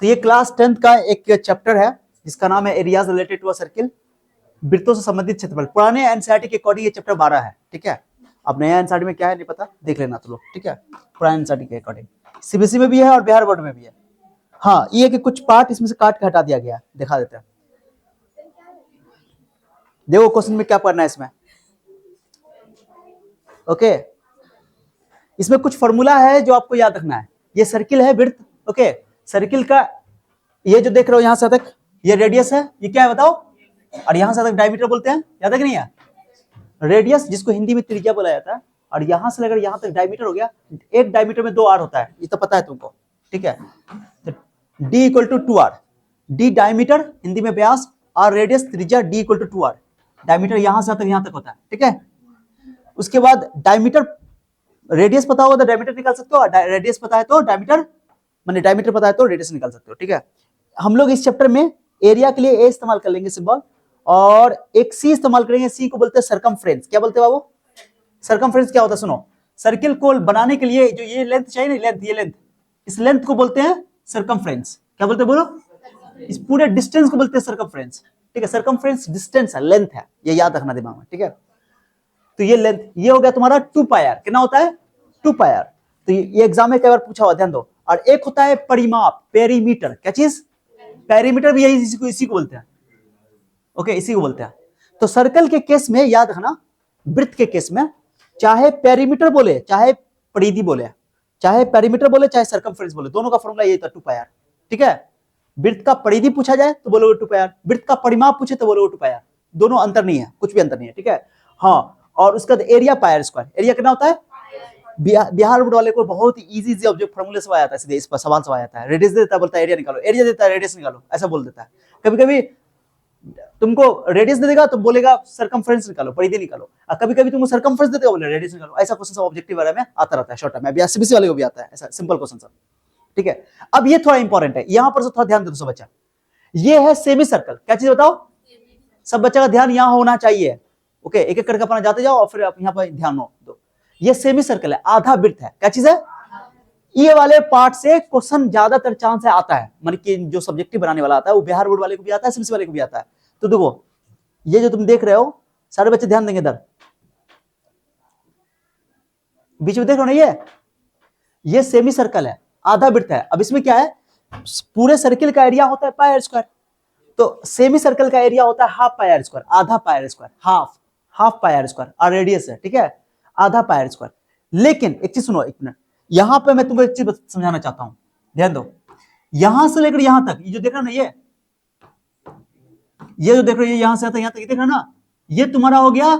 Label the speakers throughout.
Speaker 1: तो ये class 10th का एक चैप्टर है जिसका नाम है areas related to a circle, वृत्तों से संबंधित क्षेत्रफल। पुराने एनसीईआरटी के अकॉर्डिंग ये चैप्टर 12 है, ठीक है। अब नया एनसीईआरटी में क्या है नहीं पता, देख लेना तो लोग, ठीक है। पुराने एनसीईआरटी के अकॉर्डिंग सीबीएसई में भी है और बिहार बोर्ड में भी है। हाँ, ये कि कुछ पार्ट इसमें से काट के हटा दिया गया, दिखा देते हैं। देखो क्वेश्चन में क्या पढ़ना है इसमें, ओके। इसमें कुछ फॉर्मूला है जो आपको याद रखना है। ये सर्किल है, वृत्त, ओके। सर्किल का ये जो देख रहे हो यहां से तक, ये रेडियस है, ये क्या है बताओ, और यहां से तक डायमीटर बोलते हैं, याद है कि नहीं है? रेडियस जिसको हिंदी में त्रिज्या बोला जाता है, और यहां से लेकर यहां तक डायमीटर हो गया। एक डायमीटर में 2 आर होता है, ये तो पता है तुमको, ठीक है। तो D equal to 2 R, D diameter Hindi में व्यास, और रेडियस त्रिज्या, D equal to 2 R. Diameter यहां से तक यहां तक होता है, ठीक है। उसके बाद डायमीटर, रेडियस पता होगा तो डायमीटर निकाल सकते हो, रेडियस पता है तो डायमीटर, माने डायमीटर पता है तो रेडियस निकाल सकते हो, ठीक है। हम लोग इस चैप्टर में एरिया के लिए ए इस्तेमाल कर लेंगे सिंबल, और एक सी इस्तेमाल करेंगे। सी को बोलते हैं सरकमफ्रेंस। क्या बोलते हैं बाबू? सरकमफ्रेंस क्या होता है सुनो। सर्किल को बनाने के लिए जो ये लेंथ चाहिए ना, लेंथ, ये लेंथ, इस लेंथ को बोलते हैं सरकमफ्रेंस। क्या बोलते हैं बोलो? इस पूरे डिस्टेंस को बोलते हैं सरकमफ्रेंस, ठीक है। सरकमफ्रेंस डिस्टेंस है, लेंथ है, ये याद रखना दिमाग में, ठीक है। तो ये लेंथ, ये हो गया तुम्हारा 2 पाई आर। कितना होता है? 2 पाई आर। तो ये एग्जाम में कई बार पूछा हुआ, ध्यान दो। और एक होता है परिमाप, पेरीमीटर। क्या चीज? पेरीमीटर भी यही, इसी को बोलते हैं, ओके, इसी को बोलते हैं। तो सर्कल के केस में याद रखना, वृत्त के केस में चाहे पेरीमीटर बोले चाहे परिधि बोले, चाहे पेरीमीटर बोले चाहे सरकमफ्रेंस बोले, दोनों का फॉर्मूला यही था, 2 पाई आर, ठीक है। वृत्त का परिधि पूछा जाए तो बोलोगे 2 पाई आर, वृत्त का परिमाप पूछे तो बोलोगे 2 पाई आर। दोनों अंतर नहीं है, कुछ भी अंतर नहीं है, ठीक है। हाँ, और उसका area pi are square. Area कितना होता है? बिहार बोर्ड वाले को बहुत इजी इजी ऑब्जेक्ट फॉर्मूले से आया था, सीधे इस पर सवाल से आया था। रेडियस देता है, बोलता है एरिया निकालो, एरिया देता है रेडियस निकालो, ऐसा बोल देता है। कभी कभी तुमको रेडियस दे देगा तो बोलेगा सरकमफ्रेंस निकालो, परिधि निकालो, और कभी कभी तुमको सरकमफ्रेंस देते बोले रेडियस निकालो। ऐसा क्वेश्चन सब ऑब्जेक्टिव वाले में आता रहता है, शॉर्ट टर्म में, अभी सीबीएसई वाले को भी आता है ऐसा सिंपल क्वेश्चन सब, ठीक है। अब ये थोड़ा इंपॉर्टेंट है, यहां पर से थोड़ा ध्यान दो दोस्तों बच्चा। ये है सेमी सर्कल। क्या चीज बताओ? सब बच्चा का ध्यान यहां होना चाहिए, ओके। एक एक करके अपना जाते जाओ और फिर आप यहां पर ध्यान दो। ये सेमी सर्कल है, आधा वृत्त है। क्या चीज है? ये वाले पार्ट से क्वेश्चन ज्यादातर चांस है आता है, मतलब कि जो सब्जेक्टिव बनाने वाला आता है वो बिहार बोर्ड वाले को भी आता है, सीबीएसई वाले को भी आता है। तो देखो ये जो तुम देख रहे हो, सारे बच्चे ध्यान देंगे इधर, बीच में देख रहे हो ना, ये सेमी सर्कल है, आधा वृत्त है। अब इसमें क्या है, पूरे सर्किल का एरिया होता है पाई आर स्क्वायर, तो सेमी सर्कल का एरिया होता है हाफ पाई आर स्क्वायर, आधा pi are square, half pi are square, और रेडियस है, ठीक है, आधा पाई आर स्क्वायर। लेकिन एक चीज सुनो, एक मिनट, यहां पे मैं तुमको एक चीज समझाना चाहता हूं, ध्यान दो। यहां से लेकर यहां तक, ये जो देख रहे हो ना, ये जो देख रहे हो, यहां से यहां तक, ये देख रहे हो ना, ये तुम्हारा हो गया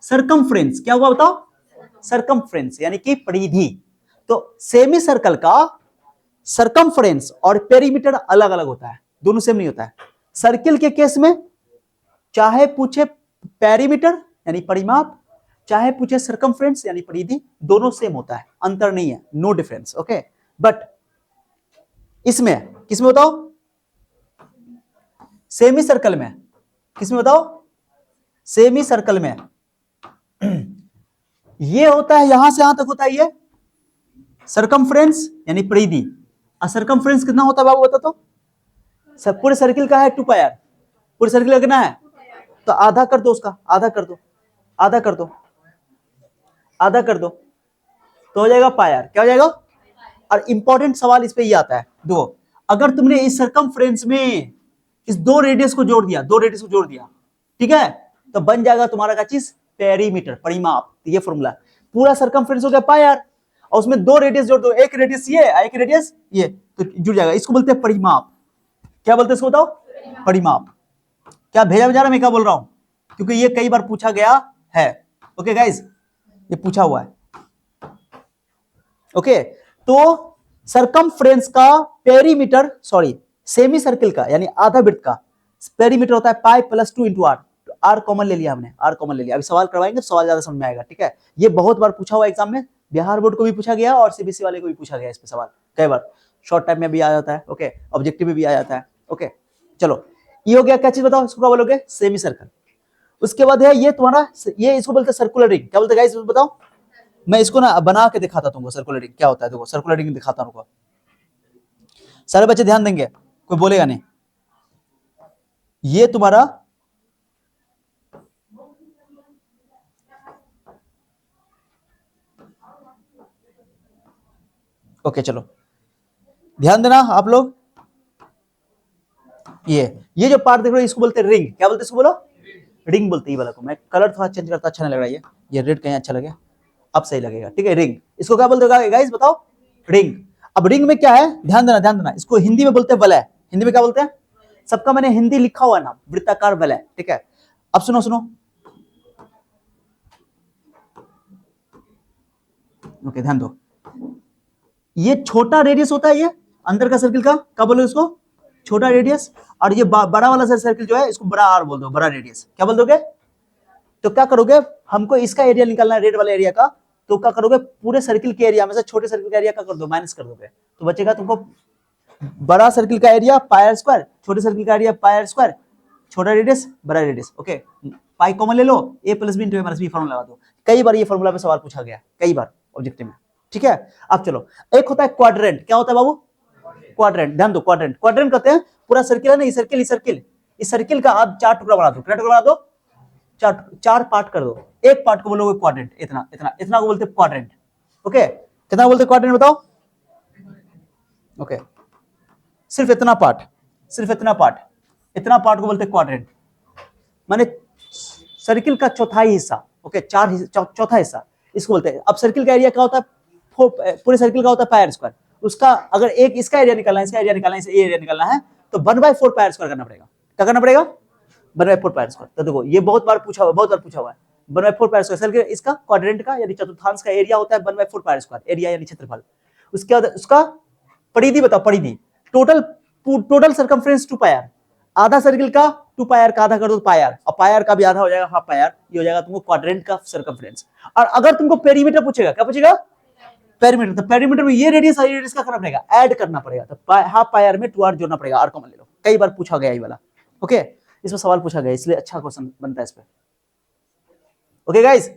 Speaker 1: सरकमफ्रेंस। क्या हुआ बताओ? सरकमफ्रेंस यानी कि परिधि। तो सेमी सर्कल का सरकमफ्रेंस और पेरीमीटर अलग अलग होता है, दोनों सेम नहीं होता है। सर्किल के केस में चाहे पूछे पेरीमीटर यानी परिमाप, चाहे पूछे सरकमफ्रेंस यानी परिधि, दोनों सेम होता है, अंतर नहीं है, नो डिफरेंस, ओके। बट इसमें किसमें बताओ? सेमी सर्कल में। किसमें बताओ? सेमी सर्कल में ये होता है, यहां से यहां तक होता है ये सरकमफ्रेंस यानी परिधि। और सरकमफ्रेंस कितना होता है बाबू बता तो? सब पूरे सर्किल का है 2 पाई आर, पूरे सर्किल का कितना है? तो आधा कर दो उसका, आधा कर दो, आधा कर दो, आधा कर दो, तो हो जाएगा पाई आर। क्या हो जाएगा? और इंपॉर्टेंट सवाल इस पे ये आता है, दो, अगर तुमने इस सरकमफ्रेंस में इस 2 रेडियस को जोड़ दिया, 2 रेडियस को जोड़ दिया, ठीक है, तो बन जाएगा तुम्हारा क्या चीज? पेरीमीटर, परिमाप। ये फॉर्मूला, पूरा सरकमफ्रेंस हो गया पाई आर, और उसमें 2 रेडियस जोड़ दो, एक रेडियस ये, एक रेडियस ये, तो जुड़ जाएगा। इसको बोलते हैं परिमाप। क्या बोलते हैं इसको बताओ? परिमाप। क्या भेजा जा रहा, मैं क्या बोल रहा हूं? क्योंकि ये कई बार पूछा गया है, ओके गाइस, ये पूछा हुआ है, ओके। तो सरकमफ्रेंस का पेरीमीटर, सॉरी सेमी सर्किल का यानी आधा वृत्त का पेरीमीटर होता है pi plus 2 into R. R common ले लिया हमने, आर कॉमन ले लिया। अभी सवाल करवाएंगे तो सवाल ज्यादा समझ में आएगा, ठीक है। ये बहुत बार पूछा हुआ एग्जाम में, बिहार बोर्ड को भी पूछा गया और सीबीएसई वाले को भी पूछा गया इस पे सवाल कई बार, शॉर्ट टाइम में भी आ जाता है, ओके, ऑब्जेक्टिव में भी आ जाता है, ओके। चलो ये हो गया, क्या चीज बताओ इसको क्या बोलोगे? Semi circle. उसके बाद है ये तुम्हारा, ये इसको बोलते हैं सर्कुलर रिंग। क्या बोलते हैं गाइस बताओ? मैं इसको ना बना के दिखाता तुमको सर्कुलर रिंग क्या होता है, देखो सर्कुलर रिंग दिखाता हूं। सारे बच्चे ध्यान देंगे, कोई बोलेगा नहीं। ये तुम्हारा ओके, चलो ध्यान देना आप लोग। ये जो पार्ट देख रहे हो इसको बोलते हैं रिंग। क्या बोलते हैं इसको? बोलो रिंग बोलते हैं। ये वाला को मैं कलर थोड़ा चेंज करता, अच्छा नहीं लग रहा है ये रेड कहीं अच्छा लगे, अब सही लगेगा, ठीक है। रिंग, इसको क्या बोलते हो गाइस बताओ? रिंग। अब रिंग में क्या है, ध्यान देना ध्यान देना, इसको हिंदी में बोलते हैं वलय। हिंदी में क्या बोलते हैं? सबका मैंने हिंदी लिखा हुआ नाम, वृत्ताकार वलय, ठीक है। अब सुनो सुनो, ओके ध्यान दो। ये छोटा रेडियस होता है, ये अंदर का सर्किल का क्या बोलोगे इसको? छोटा रेडियस। और ये बड़ा वाला सर्किल जो है इसको बड़ा आर बोल दो, बड़ा रेडियस। क्या बोल दोगे? तो क्या करोगे, हमको इसका एरिया निकालना है रेड वाले एरिया का, तो क्या करोगे, पूरे सर्किल के एरिया में से छोटे सर्किल का एरिया क्या कर दो, माइनस कर दोगे, तो बचेगा तुमको बड़ा सर्किल का एरिया पाई आर स्क्वायर, छोटे सर्किल का एरिया पाई आर स्क्वायर, छोटा रेडियस बड़ा रेडियस। ओके, पाई कॉमन ले लो, ए plus B into A minus B formula लगा दो। कई बार ये फॉर्मूला पे सवाल पूछा गया, कई बार ऑब्जेक्टिव में, ठीक है। अब चलो, एक होता है क्वाड्रेंट। क्या होता है बाबू? क्वाड्रेंट। ध्यान दो, क्वाड्रेंट, क्वाड्रेंट कहते हैं पूरा सर्किल है ना, इस सर्किल, इस सर्किल, इस सर्किल का आप चार टुकड़ा बना दो। कितना टुकड़ा बना दो? चार पार्ट कर दो। एक पार्ट को बोलोगे क्वाड्रेंट, इतना इतना इतना को बोलते हैं क्वाड्रेंट। ओके, कितना बोलते हैं क्वाड्रेंट बताओ? ओके, सिर्फ इतना पार्ट, सिर्फ इतना पार्ट, इतना पार्ट को बोलते हैं क्वाड्रेंट, माने सर्किल का चौथाई हिस्सा। ओके, चौथा हिस्सा इसको बोलते हैं। अब सर्किल का एरिया क्या होता है? पूरे सर्किल का होता है पाई आर स्क्वायर। उसका अगर एक इसका एरिया निकालना है, इसका एरिया निकालना है, इसे एरिया निकालना है, तो 1/4 पाई आर स्क्वायर करना पड़ेगा। क्या करना पड़ेगा? 1/4 पाई आर स्क्वायर। तो देखो ये बहुत बार पूछा हुआ, बहुत बार पूछा हुआ है। 1/4 पाई आर स्क्वायर सर्किल इसका क्वाड्रेंट का यानी चतुर्थांश का एरिया होता है 1/4 पाई आर स्क्वायर, एरिया यानी क्षेत्रफल। उसके बाद उसका परिधि बताओ, परिधि, टोटल सर्कमफ्रेंस 2 पाई आर, आधा सर्किल का 2 पाई आर का आधा कर दो पाई आर, और पाई आर का भी आधा हो जाएगा हाफ पाई आर, ये हो जाएगा तुमको क्वाड्रेंट का सर्कमफ्रेंस। और अगर तुमको पेरीमीटर पूछेगा, क्या पूछेगा? पेरीमीटर, तो पेरीमीटर में ये रेडियस और ये रेडियस का करना पड़ेगा, ऐड करना पड़ेगा, तो हाफ पाई आर में 2 आर जोड़ना पड़ेगा, आर कॉमन ले लो। कई बार पूछा गया ये वाला, ओके, इसमें सवाल पूछा गया, इसलिए अच्छा क्वेश्चन बनता है इस पे। ओके गाइस,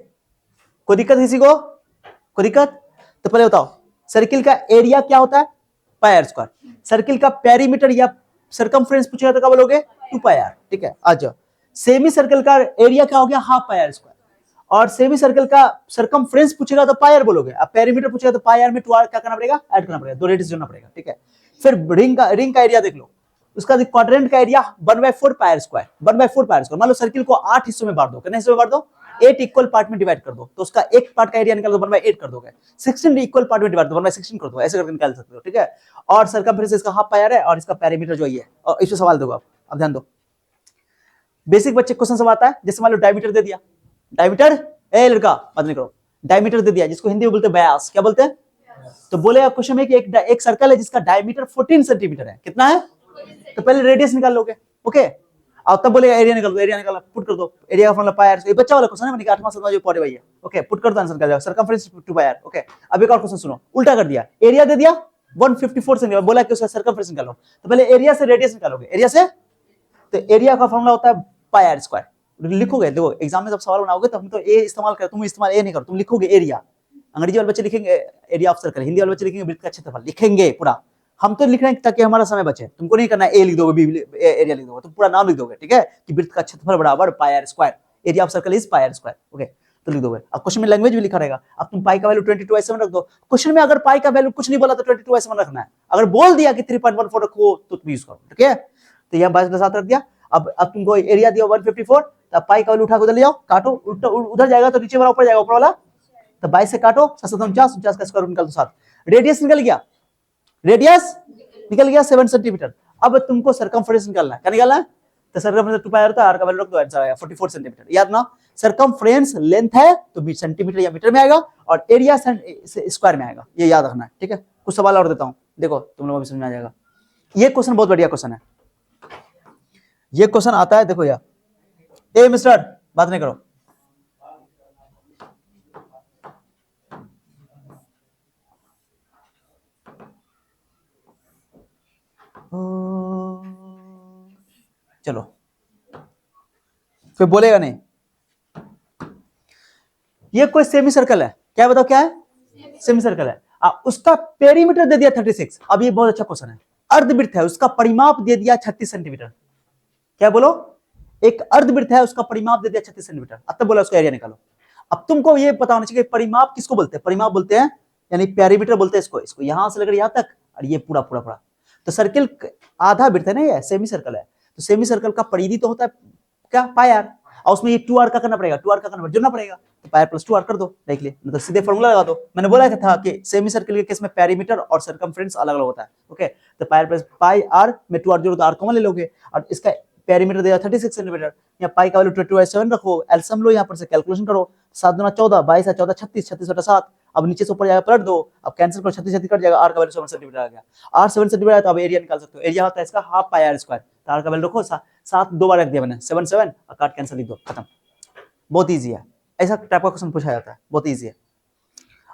Speaker 1: कोई दिक्कत किसी को? कोई दिक्कत? तो पहले बताओ, सर्किल का एरिया क्या होता है? Pi are square. सर्किल का पेरीमीटर या सर्कमफ्रेंस पूछेगा तो क्या बोलोगे? 2 पाई आर, ठीक है। आ जाओ, सेमी सर्कल का एरिया क्या हो गया? Half pi are square. और सेमी सर्कल का सर्कमफ्रेंस पूछेगा तो पाई आर बोलोगे, अब पेरीमीटर पूछेगा तो पाई आर में 2 आर क्या करना पड़ेगा? ऐड करना पड़ेगा, 2 रेडियस जोड़ना पड़ेगा, ठीक है। फिर रिंग का एरिया देख लो, उसका क्वाड्रेंट का area 1/4 pi are square, 1/4 pi are square. मान लो सर्किल को 8 हिस्सों में बांट दो, कितने हिस्सों में बांट दो? 8 इक्वल पार्ट में डिवाइड कर दो, तो उसका एक पार्ट का एरिया निकाल दो, 1/8 कर दोगे। 16 इक्वल पार्ट में डिवाइड दो, 1/16 कर दो, ऐसे करके निकाल सकते हो, ठीक है। और सर्कमफ्रेंस इसका हाफ पाई आर है, और इसका पेरीमीटर जो ये है, और इसमें सवाल दोगे आप। अब ध्यान दो, बेसिक बच्चे क्वेश्चन सब आता है, जैसे मान लो डायमीटर दे दिया, डायमीटर, ए लड़का बात नहीं करो, डायमीटर दे दिया, जिसको हिंदी में बोलते हैं व्यास। क्या बोलते हैं? तो बोले क्वेश्चन में कि एक सर्कल है जिसका डायमीटर 14 सेंटीमीटर है, कितना है? तो पहले रेडियस निकाल लोगे, ओके, और तब बोलेगा एरिया निकाल दो, एरिया निकाला, पुट कर दो, एरिया का फॉर्मूला पाई आर। ये बच्चा वाला क्वेश्चन है, मैंने 8वां 7वां जो पढ़े भाई है, ओके, पुट कर दो, आंसर कर जाओ, सर्कमफ्रेंस 2 पाई आर। ओके, अब एक और क्वेश्चन सुनो, उल्टा कर दिया, एरिया दे दिया 154 सेंटीमीटर, बोला कि उसका सर्कमफ्रेंस निकालो, तो पहले एरिया से रेडियस निकालोगे, एरिया से, तो एरिया का फॉर्मूला होता है पाई आर स्क्वायर। लिखोगे, देखो एग्जाम में जब सवाल बनाओगे तब तो ए इस्तेमाल कर, तुम इस्तेमाल ए नहीं करो, तुम लिखोगे एरिया। अंग्रेजी वाले बच्चे लिखेंगे एरिया ऑफ सर्कल, हिंदी वाले बच्चे लिखेंगे वृत्त का क्षेत्रफल, लिखेंगे पूरा। हम तो लिख रहे हैं ताकि हमारा समय बचे, तुमको नहीं करना ए लिख दोगे, बी एरिया लिख दोगे, तुम पूरा नाम लिख दोगे, ठीक है, कि वृत्त का क्षेत्रफल बराबर pi are square, area of circle is pi are square, okay, तो लिख दोगे। अब क्वेश्चन में लैंग्वेज भी लिखा रहेगा, अब तुम पाई का वैल्यू 22/7 रख दो। क्वेश्चन में अगर पाई का वैल्यू कुछ नहीं बोला तो 22/7 रखना है, अगर बोल दिया कि 3.14 रखो तो तुम यूज करो, ठीक है। तो यह 22/7 रख दिया। अब तुमको एरिया दिया 154, तो पाई का वैल्यू उठा के उधर ले जाओ, काटो, उधर जाएगा तो नीचे वाला ऊपर जाएगा, ऊपर वाला, तो 22 से काटो, 749 का स्क्वायर रूट निकाल दो 7, रेडियस निकल गया, रेडियस निकल गया 7 सेंटीमीटर। अब तुमको सर्कमफ्रेंस निकालना है, क्या निकालना है? तो सर्कमफ्रेंस 2 पाई आर, आर का वैल्यू रख दो, आंसर आएगा 44 सेंटीमीटर। याद ना, सर्कमफ्रेंस लेंथ है तो सेंटीमीटर या मीटर में आएगा, और एरिया स्क्वायर में आएगा, ये याद रखना है, ठीक है। कुछ सवाल और देता हूं, देखो तुम लोगों को समझ में आ जाएगा। ये क्वेश्चन बहुत बढ़िया क्वेश्चन है, ये क्वेश्चन आता है, देखो यार, ए मिस्टर बात नहीं करो, चलो फिर बोलेगा नहीं। ये कोई सेमी सर्कल है, क्या बताओ क्या है? सेमी सर्कल है, उसका पेरीमीटर दे दिया 36। अब ये बहुत अच्छा क्वेश्चन है, अर्धवृत्त है उसका परिमाप दे दिया 36 सेंटीमीटर। क्या बोलो, एक अर्धवृत्त है उसका परिमाप दे दिया 36 सेंटीमीटर। अब तक बोला उसका एरिया निकालो। अब तुमको ये पता होना चाहिए परिमाप किसको बोलते हैं। परिमाप बोलते हैं यानी पेरीमीटर बोलते हैं इसको। इसको यहां से लेकर यहां तक और ये पूरा पूरा पूरा। तो सर्किल आधा वृत्त है ना, ये सेमी सर्कल है। तो सेमी सर्कल का परिधि तो होता है क्या, पाई आर। और उसमें ये 2r का करना पड़ेगा, 2r का कन्वर्ट जोड़ना पड़ेगा। तो पाई आर प्लस 2r कर दो डायरेक्टली, मतलब सीधे फॉर्मूला लगा दो। मैंने बोला था कि सेमी सर्कल के केस में पेरीमीटर और सर्कमफ्रेंस अलग अलग होता है। ओके, तो पाई आर प्लस पाई आर में 2r जोड़ो तो r कॉमन ले लोगे और इसका पेरीमीटर देगा 36 सेंटीमीटर। यहाँ पाई का वैल्यू 22/7 रखो, एलसीएम लो, यहाँ पर से कैलकुलेशन करो। 7 दूना 14, 22 है 14, 36, 36 बटा 7। अब नीचे से ऊपर जाएगा पलट दो, अब कैंसिल करो, 36 36 कट जाएगा। आर का वैल्यू 7 सेंटीमीटर आ गया। आर 7 सेंटीमीटर है तो अब एरिया निकाल सकते हो। एरिया होता है इसका हाफ पाई आर स्क्वायर। तो आर का वैल्यू रखो 7 दो बार रख दिया मैंने, 7 7 और काट कैंसिल लिख दो, खत्म। बहुत ईजी है, ऐसा टाइप का क्वेश्चन पूछा जाता है, बहुत ईजी है।